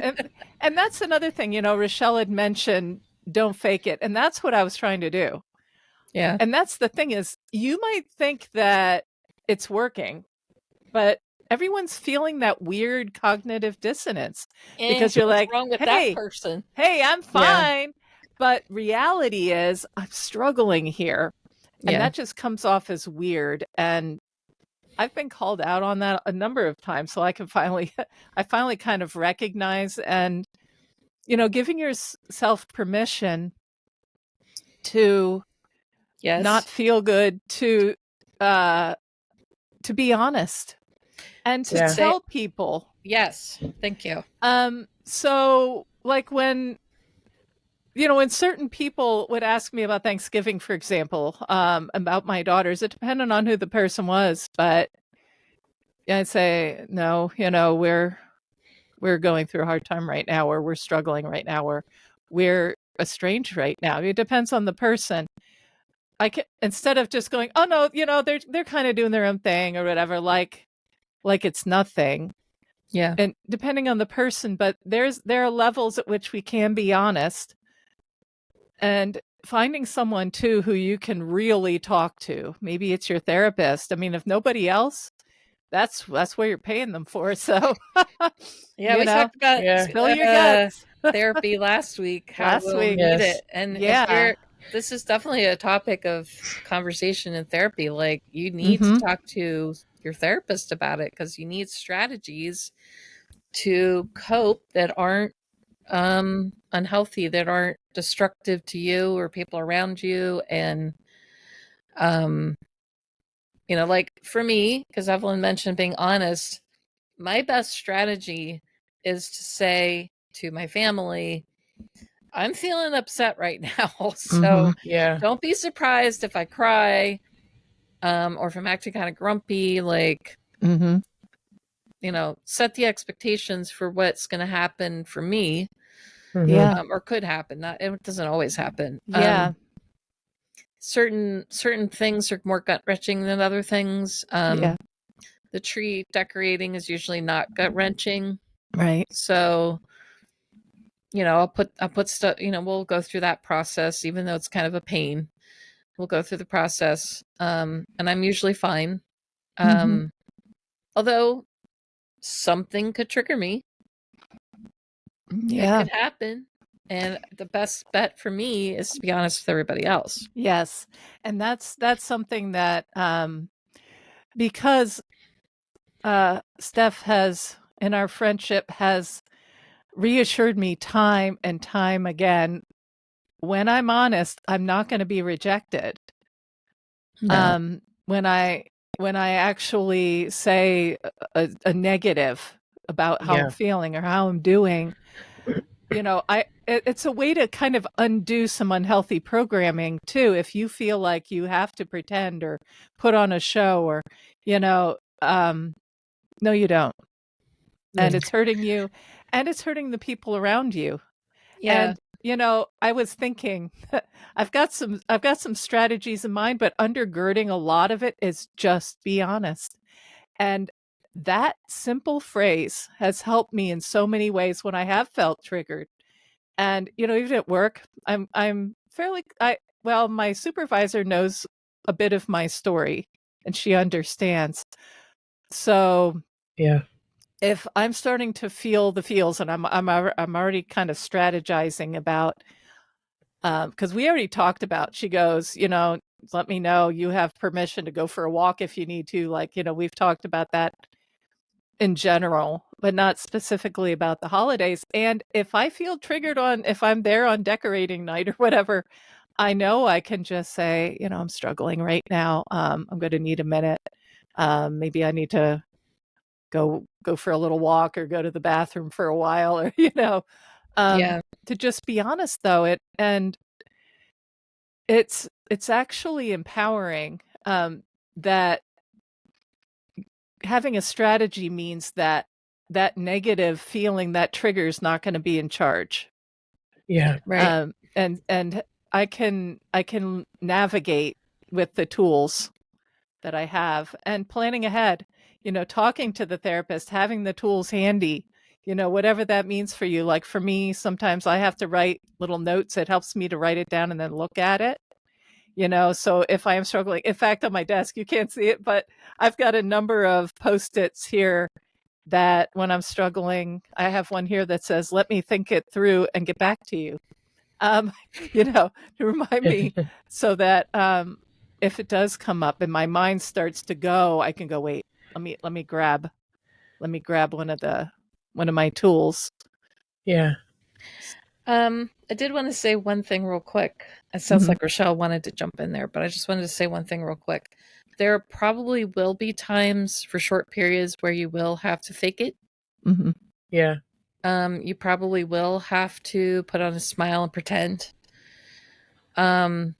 And that's another thing, Rochelle had mentioned, don't fake it. And that's what I was trying to do. Yeah. And that's the thing is, you might think that it's working, but everyone's feeling that weird cognitive dissonance because you're like, wrong with that person? Hey, I'm fine. Yeah. But reality is I'm struggling here. And that just comes off as weird. And I've been called out on that a number of times. So I finally kind of recognize and, giving yourself permission to not feel good, to to be honest and to Yeah. tell people. Yes, thank you. So like when certain people would ask me about Thanksgiving, for example, about my daughters, it depended on who the person was, but I'd say, no, we're going through a hard time right now, or we're struggling right now, or we're estranged right now. It depends on the person. I can, instead of just going, oh no, they're kind of doing their own thing or whatever, like it's nothing. Yeah. And depending on the person, but there are levels at which we can be honest, and finding someone too who you can really talk to. Maybe it's your therapist. I mean, if nobody else, that's where you're paying them for. So yeah, we talked about spill your guts. therapy last week, how we'll need it. And if this is definitely a topic of conversation in therapy. Like, you need to talk to your therapist about it, because you need strategies to cope that aren't unhealthy, that aren't destructive to you or people around you. And like for me, because Evelyn mentioned being honest, my best strategy is to say to my family, I'm feeling upset right now. So don't be surprised if I cry, or if I'm acting kind of grumpy. Like, set the expectations for what's going to happen for me. Or could happen. It doesn't always happen. Certain things are more gut wrenching than other things. The tree decorating is usually not gut wrenching, right? So, I'll put stuff. We'll go through that process, even though it's kind of a pain. We'll go through the process, and I'm usually fine. Although something could trigger me. It could happen. And the best bet for me is to be honest with everybody else. Yes. And that's something that, because Steph has, in our friendship, has reassured me time and time again, when I'm honest, I'm not going to be rejected. No. When I actually say a negative about how I'm feeling or how I'm doing, it's a way to kind of undo some unhealthy programming too. If you feel like you have to pretend or put on a show, or, no, you don't. And it's hurting you, and it's hurting the people around you. Yeah. And, I was thinking, I've got some strategies in mind, but undergirding a lot of it is just be honest. And that simple phrase has helped me in so many ways when I have felt triggered. And, even at work, I'm fairly, my supervisor knows a bit of my story, and she understands. So if I'm starting to feel the feels, and I'm already kind of strategizing about, because we already talked about, she goes, let me know, you have permission to go for a walk if you need to. Like, we've talked about that in general, but not specifically about the holidays. And if I feel triggered if I'm there on decorating night or whatever, I know I can just say, I'm struggling right now. I'm going to need a minute. Maybe I need to go for a little walk or go to the bathroom for a while, or, to just be honest though. It's actually empowering, that having a strategy means that negative feeling, that trigger, is not going to be in charge. Right. And I can navigate with the tools that I have, and planning ahead, talking to the therapist, having the tools handy, whatever that means for you. Like for me, sometimes I have to write little notes. It helps me to write it down and then look at it. So if I am struggling, in fact, on my desk, you can't see it, but I've got a number of Post-its here that when I'm struggling, I have one here that says, let me think it through and get back to you, to remind me, so that if it does come up and my mind starts to go, I can go, wait, let me grab one of my tools. I did want to say one thing real quick. It sounds like Rochelle wanted to jump in there, but I just wanted to say one thing real quick. there probably will be times for short periods where you will have to fake it. Mm-hmm. Yeah. You probably will have to put on a smile and pretend. And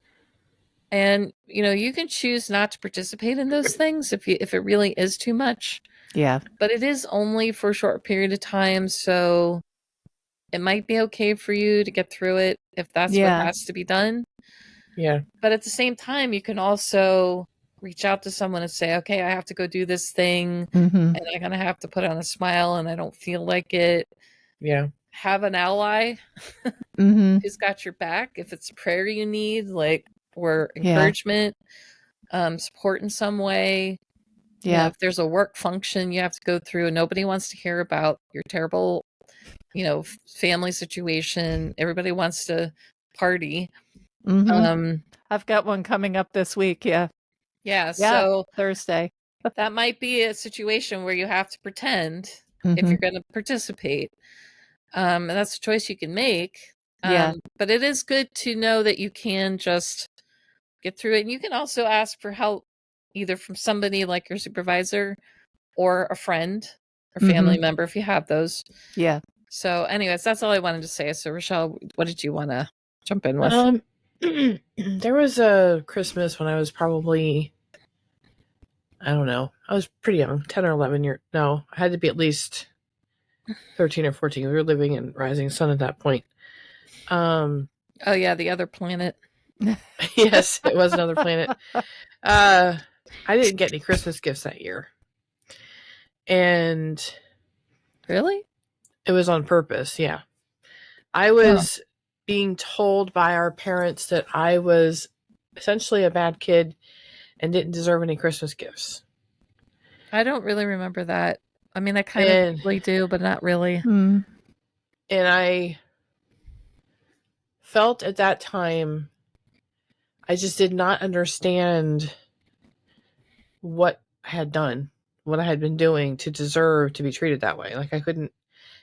you can choose not to participate in those things if it really is too much. Yeah. But it is only for a short period of time, so it might be okay for you to get through it if that's what has to be done. Yeah. But at the same time, you can also reach out to someone and say, okay, I have to go do this thing, Mm-hmm. and I'm going to have to put on a smile, and I don't feel like it. Yeah. Have an ally Mm-hmm. who's got your back. If it's prayer you need, like, or encouragement, support in some way. Yeah. If there's a work function you have to go through and nobody wants to hear about your terrible, family situation, everybody wants to party. Mm-hmm. I've got one coming up this week. Yeah. So Thursday. that might be a situation where you have to pretend if you're going to participate. And that's a choice you can make. But it is good to know that you can just get through it. And you can also ask for help either from somebody like your supervisor or a friend or family member if you have those. Yeah. So anyways, that's all I wanted to say. So Rochelle, what did you want to jump in with? There was a Christmas when I was probably, I don't know, I was pretty young, 10 or 11 years. No, I had to be at least 13 or 14. We were living in Rising Sun at that point. Oh yeah, the other planet. Yes, it was another planet. I didn't get any Christmas gifts that year. And really? It was on purpose, yeah. I was being told by our parents that I was essentially a bad kid and didn't deserve any Christmas gifts. I don't really remember that. I mean, I kind of really do, but not really. And I felt at that time, I just did not understand what I had done, what I had been doing to deserve to be treated that way. Like I couldn't,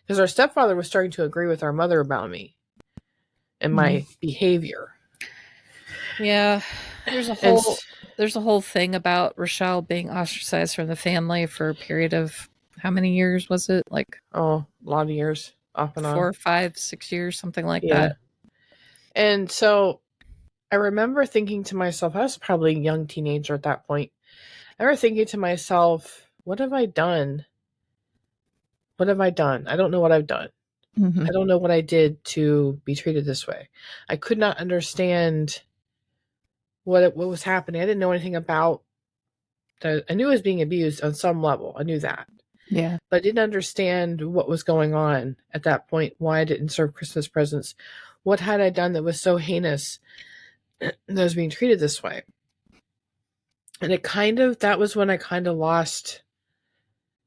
because our stepfather was starting to agree with our mother about me and my behavior. Yeah, there's a whole thing about Rochelle being ostracized from the family for a period of how many years was it? Like a lot of years, off and on. 4, 5, 6 years, something like that. And so I remember thinking to myself, I was probably a young teenager at that point. I remember thinking to myself, what have I done? What have I done? I don't know what I've done. I don't know what I did to be treated this way. I could not understand what was happening. I didn't know anything about that. I knew I was being abused on some level. I knew that. Yeah. But I didn't understand what was going on at that point, why I didn't serve Christmas presents. What had I done that was so heinous that I was being treated this way? And that was when I kind of lost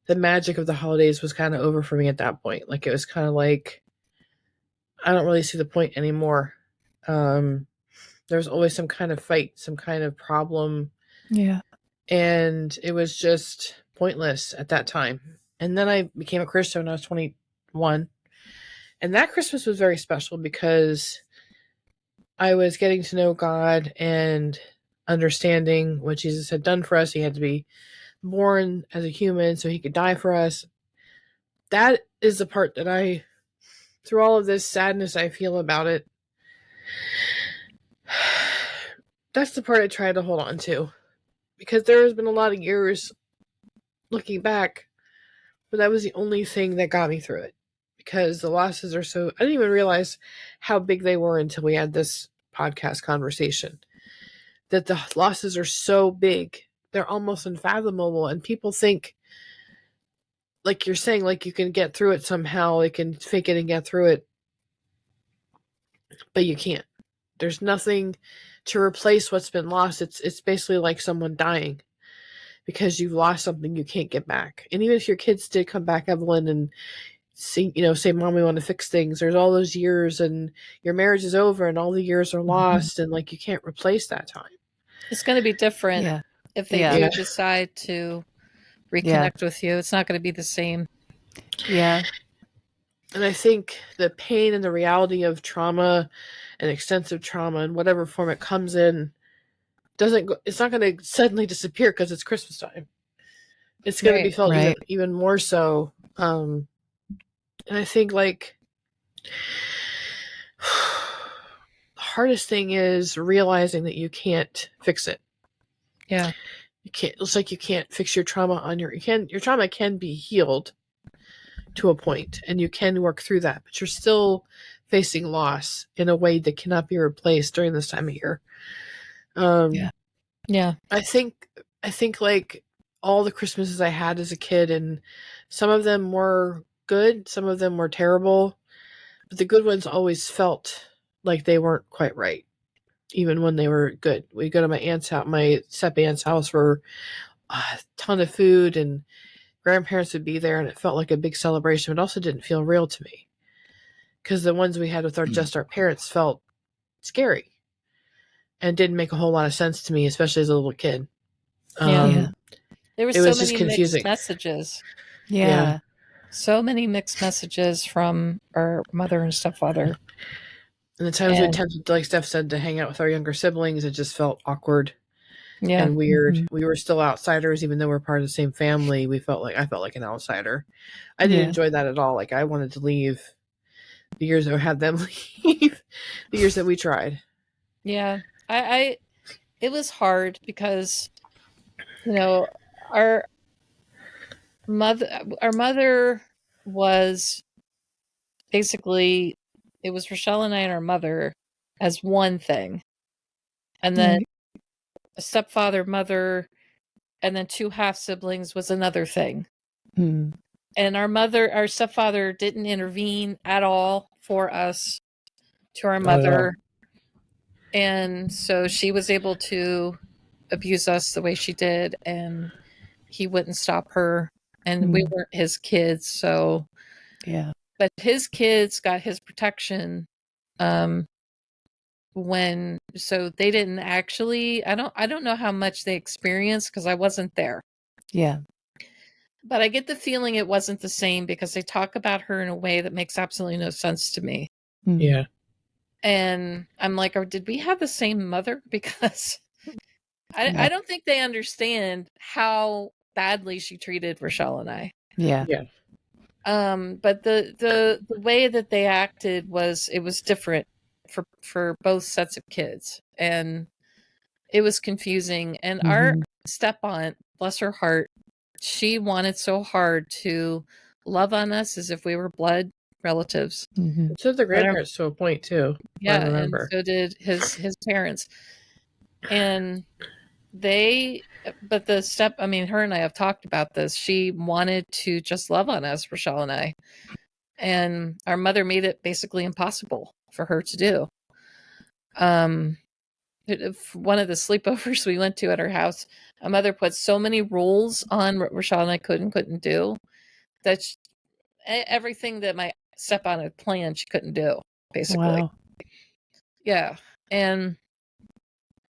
the magic of the holidays. Was kind of over for me at that point. Like it was kind of like, I don't really see the point anymore. There's always some kind of fight, some kind of problem. Yeah. And it was just pointless at that time. And then I became a Christian when I was 21. And that Christmas was very special because I was getting to know God and understanding what Jesus had done for us. He had to be born as a human so he could die for us. That is the part that through all of this sadness I feel about it, that's the part I try to hold on to. Because there has been a lot of years looking back, but that was the only thing that got me through it. Because the losses are so, I didn't even realize how big they were until we had this podcast conversation. That the losses are so big, they're almost unfathomable. And people think, like you're saying, like you can get through it somehow, they can fake it and get through it. But you can't. There's nothing to replace what's been lost. It's basically like someone dying. Because you've lost something you can't get back. And even if your kids did come back, Evelyn, and say, Mom, we want to fix things. There's all those years and your marriage is over and all the years are lost and like you can't replace that time. It's going to be different if they do decide to reconnect with you. It's not going to be the same. Yeah. And I think the pain and the reality of trauma and extensive trauma in whatever form it comes in it's not going to suddenly disappear because it's Christmas time. It's going to be felt even more so. And I think like the hardest thing is realizing that you can't fix it. Yeah. You can't. It's like you can't fix your trauma on your trauma can be healed to a point, and you can work through that, but you're still facing loss in a way that cannot be replaced during this time of year. Yeah. I think like all the Christmases I had as a kid, and some of them were good, some of them were terrible, but the good ones always felt like they weren't quite right, even when they were good. We'd go to my step aunt's house for a ton of food, and grandparents would be there, and it felt like a big celebration, but also didn't feel real to me because the ones we had with just our parents felt scary and didn't make a whole lot of sense to me, especially as a little kid. There were so many mixed messages. Yeah. So many mixed messages from our mother and stepfather. And the times we attempted, like Steph said, to hang out with our younger siblings, it just felt awkward and weird. Mm-hmm. We were still outsiders, even though we're part of the same family. I felt like an outsider. I didn't enjoy that at all. Like, I wanted to leave the years that we had them leave, the years that we tried. Yeah. It was hard because, our mother was basically, it was Rochelle and I and our mother as one thing. And then a stepfather, mother, and then 2 half siblings was another thing. Mm. And our stepfather didn't intervene at all for us to our mother. And so she was able to abuse us the way she did, and he wouldn't stop her. And we weren't his kids, so but his kids got his protection so they didn't actually, I don't know how much they experienced because I wasn't there. But I get the feeling it wasn't the same because they talk about her in a way that makes absolutely no sense to me. Yeah. And I'm like, did we have the same mother? Because I don't think they understand how badly she treated Rochelle and I. Yeah. But the way that they acted was different for both sets of kids, and it was confusing. And our step-aunt, bless her heart, she wanted so hard to love on us as if we were blood relatives. So the grandparents to a point too. Yeah, and so did his parents. And her and I have talked about this. She wanted to just love on us, Rochelle and I. And our mother made it basically impossible for her to do. One of the sleepovers we went to at her house, my mother put so many rules on what Rochelle and I couldn't do that everything that my step-aunt had planned, she couldn't do, basically. Wow. Yeah. And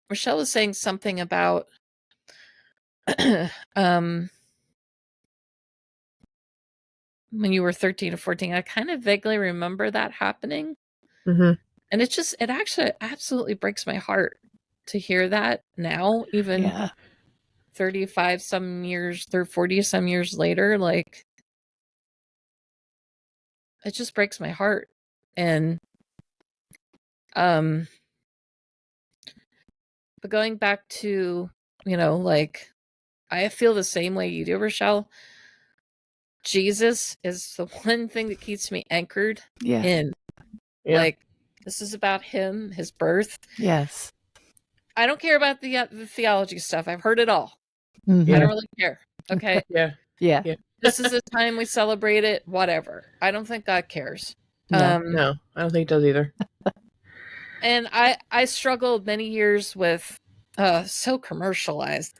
Rochelle was saying something about when you were 13 or 14. I kind of vaguely remember that happening. And it actually absolutely breaks my heart to hear that now, even 35 some years, 40 some years later. Like, it just breaks my heart. And but going back to, like, I feel the same way you do, Rochelle. Jesus is the one thing that keeps me anchored in. Like, this is about him, his birth. Yes. I don't care about the theology stuff. I've heard it all. I don't really care. Okay. Yeah. This is the time we celebrate it. Whatever. I don't think God cares. No, I don't think it does either. And I struggled many years with so commercialized.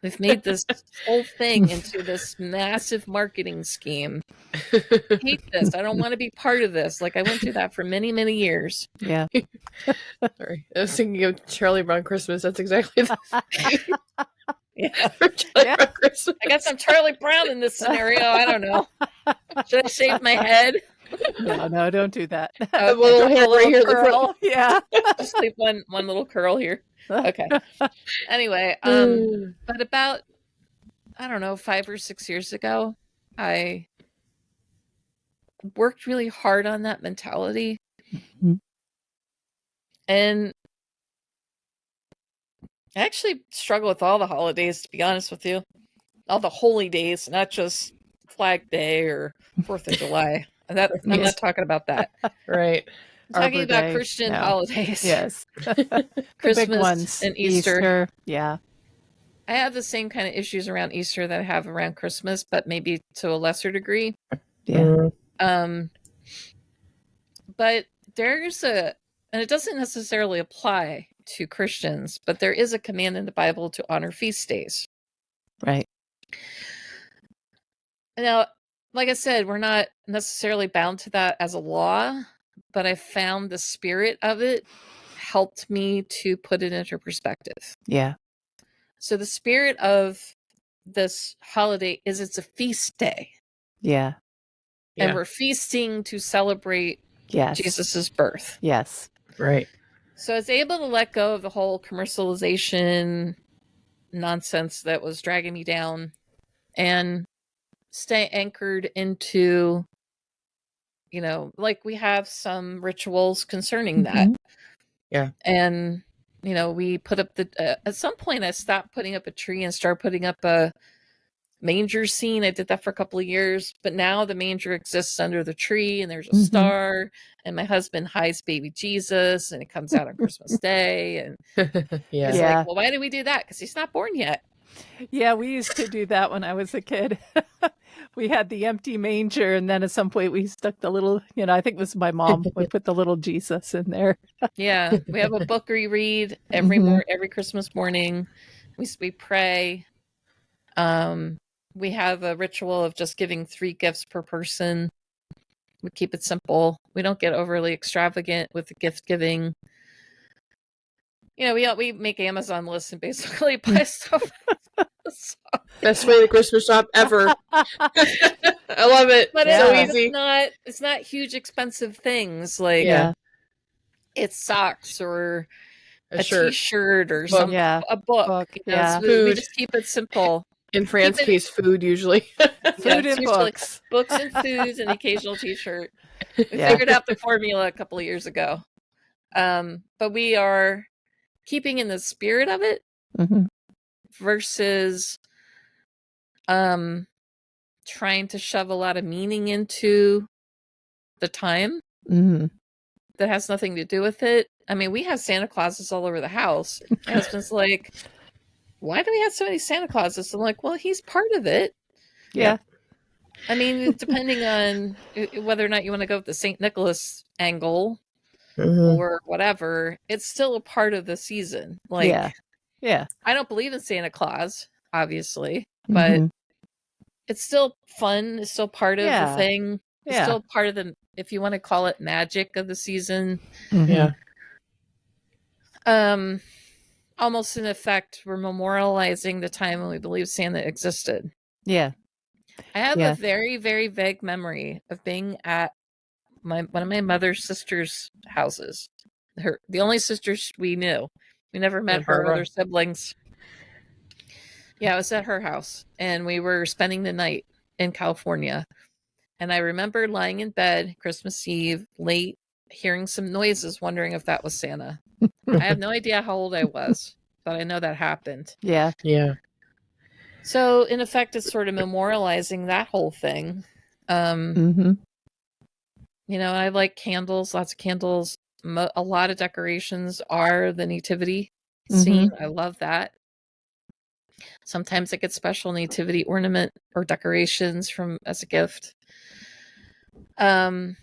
We've made this whole thing into this massive marketing scheme. I hate this. I don't want to be part of this. Like, I went through that for many, many years. Yeah. Sorry. I was thinking of Charlie Brown Christmas. That's exactly the thing. Brown Christmas. I guess I'm Charlie Brown in this scenario. I don't know. Should I shave my head? No, don't do that. A little hair right here in the front. curl. Yeah. Just leave one little curl here. Okay. Anyway, but about, I don't know, 5 or 6 years ago, I worked really hard on that mentality. Mhm. And I actually struggle with all the holidays, to be honest with you. All the holy days, not just Flag Day or 4th of July. I'm not talking about that. Right. I'm talking Arbor about Day, Christian no. holidays. Yes. Christmas The big ones. and Easter. Yeah. I have the same kind of issues around Easter that I have around Christmas, but maybe to a lesser degree. Yeah. But and it doesn't necessarily apply to Christians, but there is a command in the Bible to honor feast days. Right. Now, like I said, we're not necessarily bound to that as a law, but I found the spirit of it helped me to put it into perspective. Yeah. So the spirit of this holiday is it's a feast day. Yeah. And we're feasting to celebrate Jesus's birth. Yes. Right. So I was able to let go of the whole commercialization nonsense that was dragging me down and stay anchored into, like we have some rituals concerning that. Yeah. And, we put up at some point I stopped putting up a tree and started putting up a manger scene. I did that for a couple of years, but now the manger exists under the tree and there's a star and my husband hides baby Jesus and it comes out on Christmas Day. And he's like, well, why did we do that? Because he's not born yet. Yeah, we used to do that when I was a kid. We had the empty manger, and then at some point we stuck the little, I think it was my mom would put the little Jesus in there. Yeah, we have a book we read every Christmas morning. We pray. We have a ritual of just giving 3 gifts per person. We keep it simple. We don't get overly extravagant with the gift giving. We make Amazon lists and basically buy stuff. Best way to Christmas shop ever. I love it. But so easy. It's not huge expensive things like it's socks or a t-shirt or a book. Food. We just keep it simple. In Fran's case, food usually. Food and books. Books and foods and the occasional t-shirt. We figured out the formula a couple of years ago. But we are keeping in the spirit of it versus trying to shove a lot of meaning into the time that has nothing to do with it. I mean, we have Santa Clauses all over the house. My husband's like, why do we have so many Santa Clauses? I'm like, well, he's part of it. Yeah. I mean, depending on whether or not you want to go with the St. Nicholas angle or whatever, it's still a part of the season. Like, yeah. I don't believe in Santa Claus, obviously, but it's still fun. It's still part of the thing. It's still part of the, if you want to call it, magic of the season. Yeah. Almost in effect, we're memorializing the time when we believe Santa existed. Yeah. I have a very, very vague memory of being at one of my mother's sister's houses. The only sisters we knew. We never met her other siblings. Yeah, I was at her house, and we were spending the night in California. And I remember lying in bed Christmas Eve, late, hearing some noises, wondering if that was Santa. I have no idea how old I was, but I know that happened. Yeah. Yeah. So, in effect, it's sort of memorializing that whole thing. I like candles, lots of candles. A lot of decorations are the nativity scene. I love that. Sometimes I get special nativity ornament or decorations as a gift. So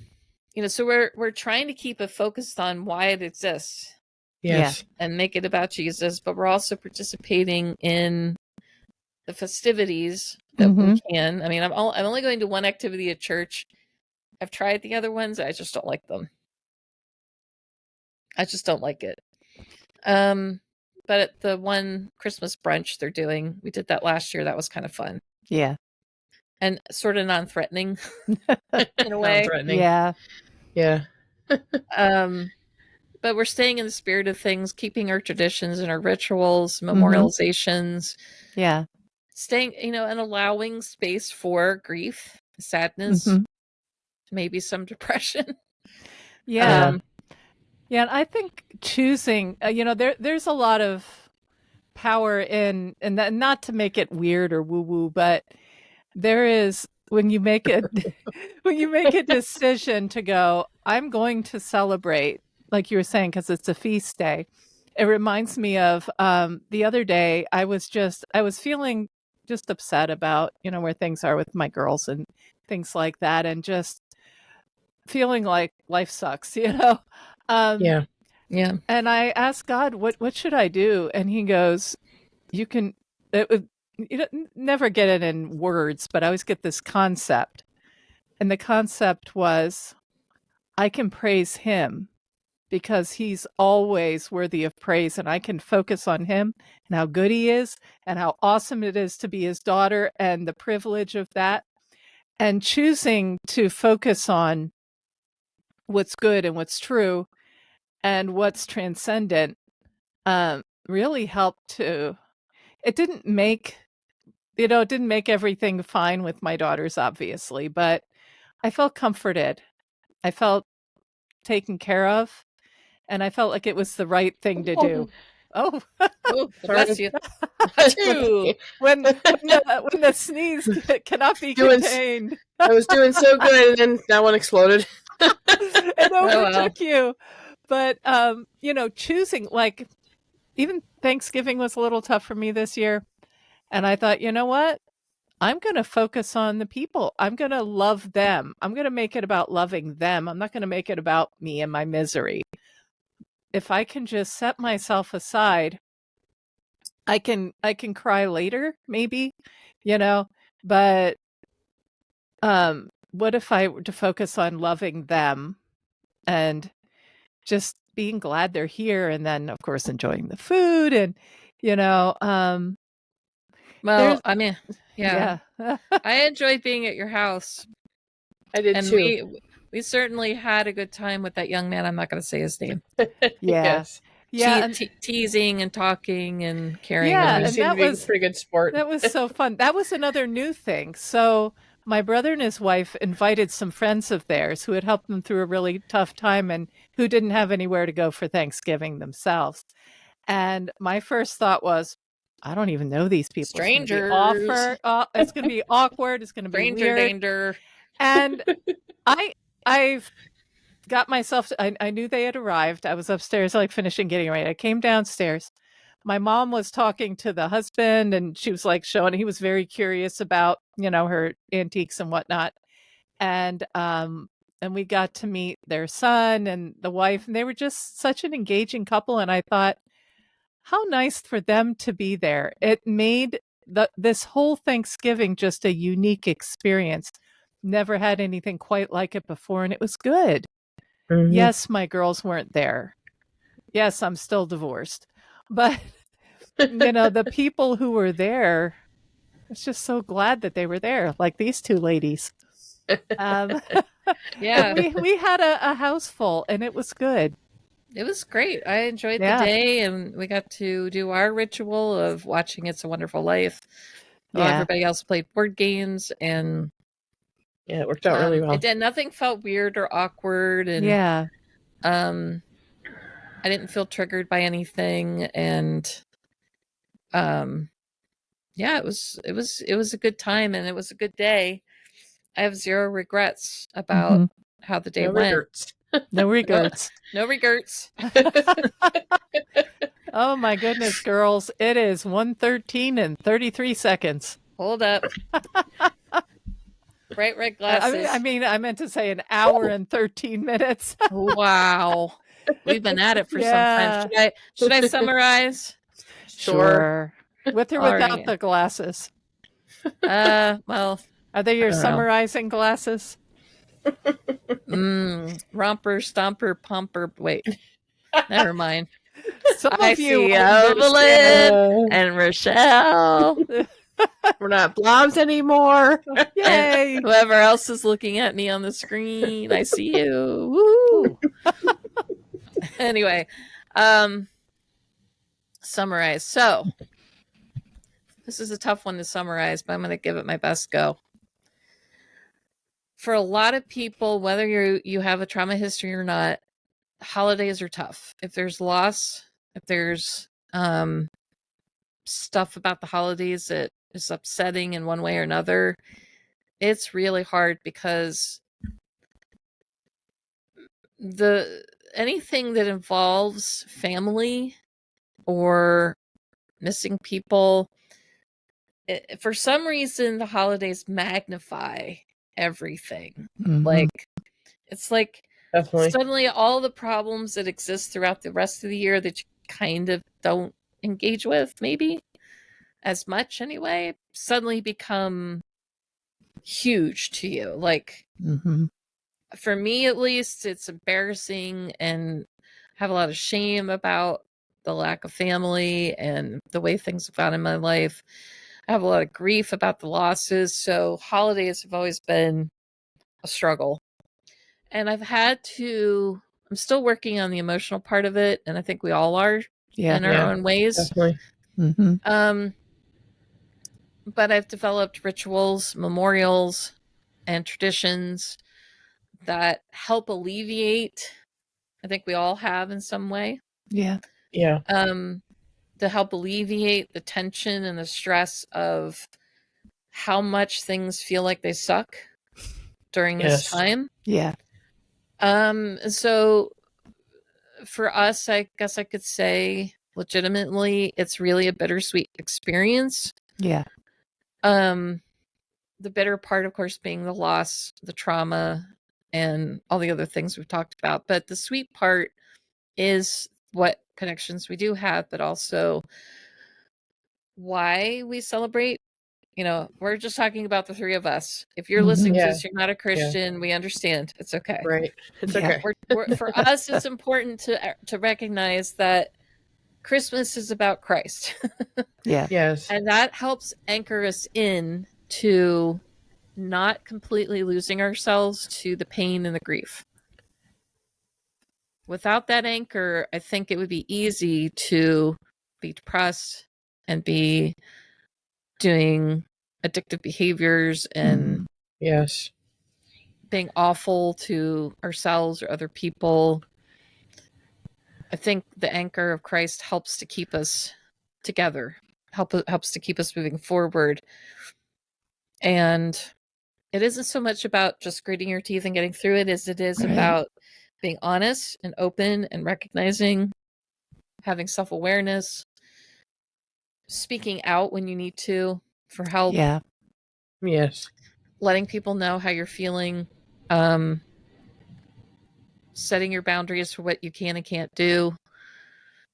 we're trying to keep it focused on why it exists. Yes. And make it about Jesus, but we're also participating in the festivities that we can. I mean, I'm only going to one activity at church. I've tried the other ones. I just don't like them. I just don't like it. But at the one Christmas brunch they're doing, we did that last year. That was kind of fun. Yeah. and sort of non-threatening in a way. Non-threatening. Yeah. Yeah. But we're staying in the spirit of things, keeping our traditions and our rituals, Mhm. memorializations, Yeah. staying, and allowing space for grief, sadness, Mhm. maybe some depression. Yeah. Yeah, and I think choosing, there's a lot of power in, and that, not to make it weird or woo-woo, but there is when you make a decision to go, I'm going to celebrate, like you were saying, because it's a feast day. It reminds me of the other day. I was feeling just upset about where things are with my girls and things like that, and just feeling like life sucks. Yeah. Yeah. And I asked God, what should I do? And He goes, you can. Never get it in words, but I always get this concept. And the concept was, I can praise Him because He's always worthy of praise. And I can focus on Him and how good He is and how awesome it is to be His daughter and the privilege of that. And choosing to focus on what's good and what's true and what's transcendent really helped to. It didn't make everything fine with my daughters, obviously, but I felt comforted. I felt taken care of, and I felt like it was the right thing to do. Oh, Oh, bless you. Sorry. when the sneeze cannot be contained. I was doing so good, and then that one exploded. It overtook you. But choosing, like, even Thanksgiving was a little tough for me this year. And I thought, you know what? I'm going to focus on the people. I'm going to love them. I'm going to make it about loving them. I'm not going to make it about me and my misery. If I can just set myself aside, I can cry later, maybe, but what if I were to focus on loving them and just being glad they're here, and then of course enjoying the food, and well, I mean, yeah. I enjoyed being at your house. I did and too. we certainly had a good time with that young man. I'm not going to say his name. Yes. Yeah, teasing and talking and caring. Yeah, He and seemed to be a pretty good sport. That was so fun. That was another new thing. So my brother and his wife invited some friends of theirs who had helped them through a really tough time and who didn't have anywhere to go for Thanksgiving themselves. And my first thought was, I don't even know these people. Strangers. It's going to be awkward. It's going to be Stranger weird. danger. And I've got myself. I knew they had arrived. I was upstairs, like finishing getting ready. I came downstairs. My mom was talking to the husband, and she was like showing. He was very curious about her antiques and whatnot, and we got to meet their son and the wife, and they were just such an engaging couple. And I thought, how nice for them to be there. It made this whole Thanksgiving just a unique experience. Never had anything quite like it before, and it was good. Mm-hmm. Yes, my girls weren't there. Yes, I'm still divorced. But, the people who were there, I was just so glad that they were there, like these two ladies. Yeah. We had a house full, and it was good. It was great. I enjoyed the day, and we got to do our ritual of watching It's a Wonderful Life. While everybody else played board games, and it worked out really well. Nothing felt weird or awkward, and I didn't feel triggered by anything, and it was a good time, and it was a good day. I have zero regrets about how the day went. Regrets. No regrets. No regrets. Oh my goodness, girls. It is 1:13 and 33 seconds. Hold up. Bright red glasses. I meant to say an hour and 13 minutes. Wow. We've been at it for some time. Should I summarize? Sure. With or without the glasses? Well. Are they your summarizing glasses? Romper, stomper, pumper. Wait. Never mind. Some of you Evelyn and Rochelle. We're not blobs anymore. Yay! Whoever else is looking at me on the screen, I see you. Woo! Anyway, summarize. So this is a tough one to summarize, but I'm going to give it my best go. For a lot of people, whether you have a trauma history or not, holidays are tough. If there's loss, if there's stuff about the holidays that is upsetting in one way or another, it's really hard because anything that involves family or missing people, for some reason the holidays magnify everything. Like it's like Definitely. suddenly all the problems that exist throughout the rest of the year that you kind of don't engage with maybe as much anyway, suddenly become huge to you. Like for me at least, it's embarrassing and have a lot of shame about the lack of family and the way things have gone in my life. I have a lot of grief about the losses, so holidays have always been a struggle. And I'm still working on the emotional part of it, and I think we all are in our own ways. Definitely. But I've developed rituals, memorials, and traditions that help alleviate, I think we all have in some way. Yeah. To help alleviate the tension and the stress of how much things feel like they suck during this time. Yeah. So for us, I guess I could say legitimately, it's really a bittersweet experience. Yeah. The bitter part, of course, being the loss, the trauma, and all the other things we've talked about. But the sweet part is what connections we do have, but also why we celebrate. You know, we're just talking about the three of us. If you're listening to this, you're not a Christian, we understand. It's okay. Right. It's okay. For us, it's important to recognize that Christmas is about Christ. Yeah. Yes. And that helps anchor us in to not completely losing ourselves to the pain and the grief. Without that anchor, I think it would be easy to be depressed and be doing addictive behaviors and yes, being awful to ourselves or other people. I think the anchor of Christ helps to keep us together, helps to keep us moving forward. And it isn't so much about just gritting your teeth and getting through it as it is about being honest and open and recognizing, having self-awareness, speaking out when you need to for help. Yeah. Yes. Letting people know how you're feeling, setting your boundaries for what you can and can't do.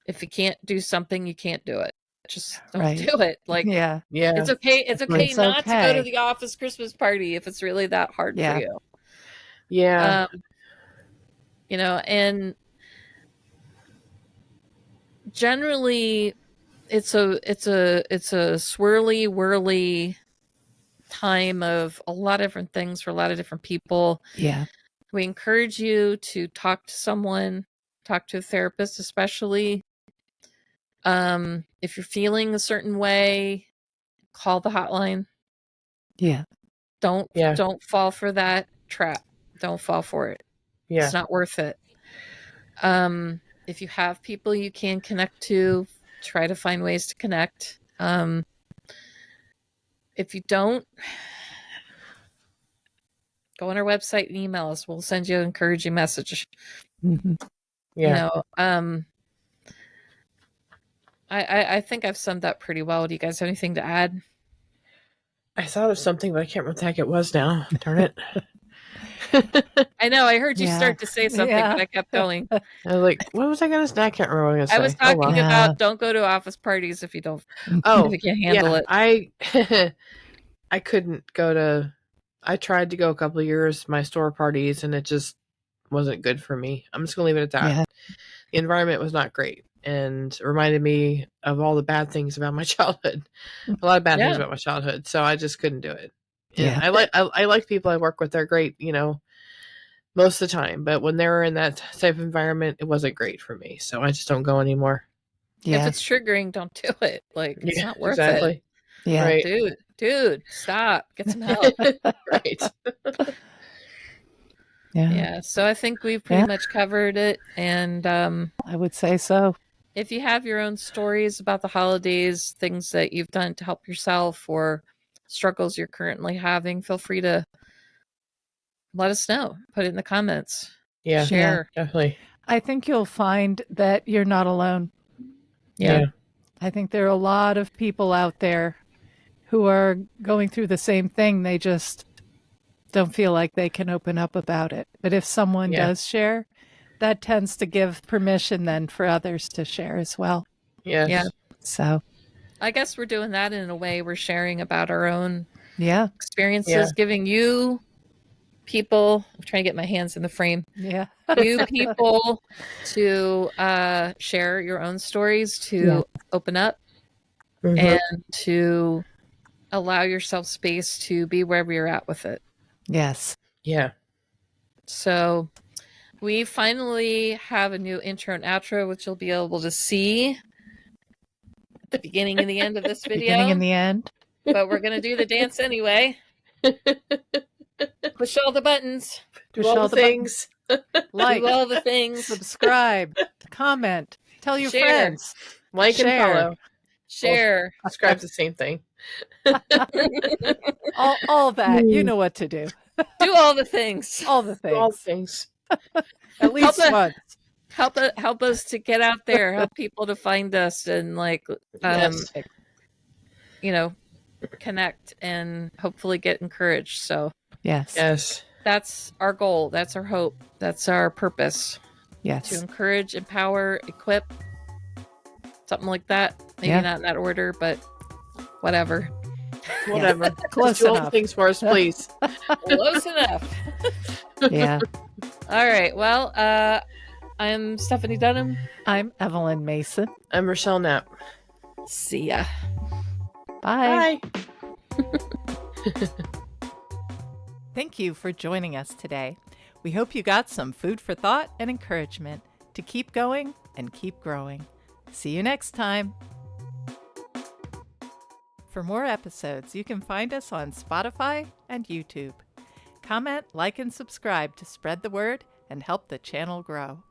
If you can't do something, you can't do it. Just don't do it. Like, yeah. It's okay. It's okay not to go to the office Christmas party if it's really that hard for you. Yeah. You know, and generally it's a swirly, whirly time of a lot of different things for a lot of different people. Yeah. We encourage you to talk to someone, talk to a therapist, especially. If you're feeling a certain way, call the hotline. Yeah. Don't fall for that trap. Don't fall for it. Yeah. It's not worth it. If you have people you can connect to, try to find ways to connect. If you don't, go on our website and email us. We'll send you an encouraging message. Yeah. You know, I think I've summed up pretty well. Do you guys have anything to add? I thought of something, but I can't remember what the heck it was now. Darn it. I know. I heard you start to say something, but I kept going. I was like, what was I going to say? I can't remember what I was going to say. I was talking about don't go to office parties if you don't. If you can't handle it. I couldn't go to. I tried to go a couple of years, my store parties, and it just wasn't good for me. I'm just going to leave it at that. Yeah. The environment was not great. and reminded me of all the bad things about my childhood. A lot of bad things about my childhood. So I just couldn't do it. And I like people I work with. They're great, most of the time. But when they were in that type of environment, it wasn't great for me. So I just don't go anymore. Yeah. If it's triggering, don't do it. Like, it's not worth it. Yeah. Right. Dude, stop. Get some help. Right. Yeah. So I think we've pretty much covered it. And I would say so. If you have your own stories about the holidays, things that you've done to help yourself or struggles you're currently having, feel free to let us know. Put it in the comments. Yeah. Share. Yeah, definitely. I think you'll find that you're not alone. Yeah. I think there are a lot of people out there who are going through the same thing. They just don't feel like they can open up about it. But if someone does share, that tends to give permission then for others to share as well. Yes. Yeah. So I guess we're doing that in a way. We're sharing about our own experiences, giving you people, I'm trying to get my hands in the frame. Yeah. You people to share your own stories, to open up and to allow yourself space to be wherever you're at with it. Yes. Yeah. So we finally have a new intro and outro, which you'll be able to see at the beginning and the end of this video. Beginning and the end. But we're going to do the dance anyway. Push all the buttons. Do all the things. Like. Do all the things. Subscribe. Comment. Tell your friends. Like and follow. Share. Subscribe's the same thing. all that. You know what to do. Do all the things. All the things. All the things. At least once. Help us to get out there. Help people to find us and connect and hopefully get encouraged. So yes, that's our goal. That's our hope. That's our purpose. Yes, to encourage, empower, equip, something like that. Maybe not in that order, but whatever. Whatever. Close do enough. All the things for us, please. Close enough. Yeah. All right. Well, I'm Stephanie Dunham. I'm Evelyn Mason. I'm Rochelle Knapp. See ya. Bye. Thank you for joining us today. We hope you got some food for thought and encouragement to keep going and keep growing. See you next time. For more episodes, you can find us on Spotify and YouTube. Comment, like, and subscribe to spread the word and help the channel grow.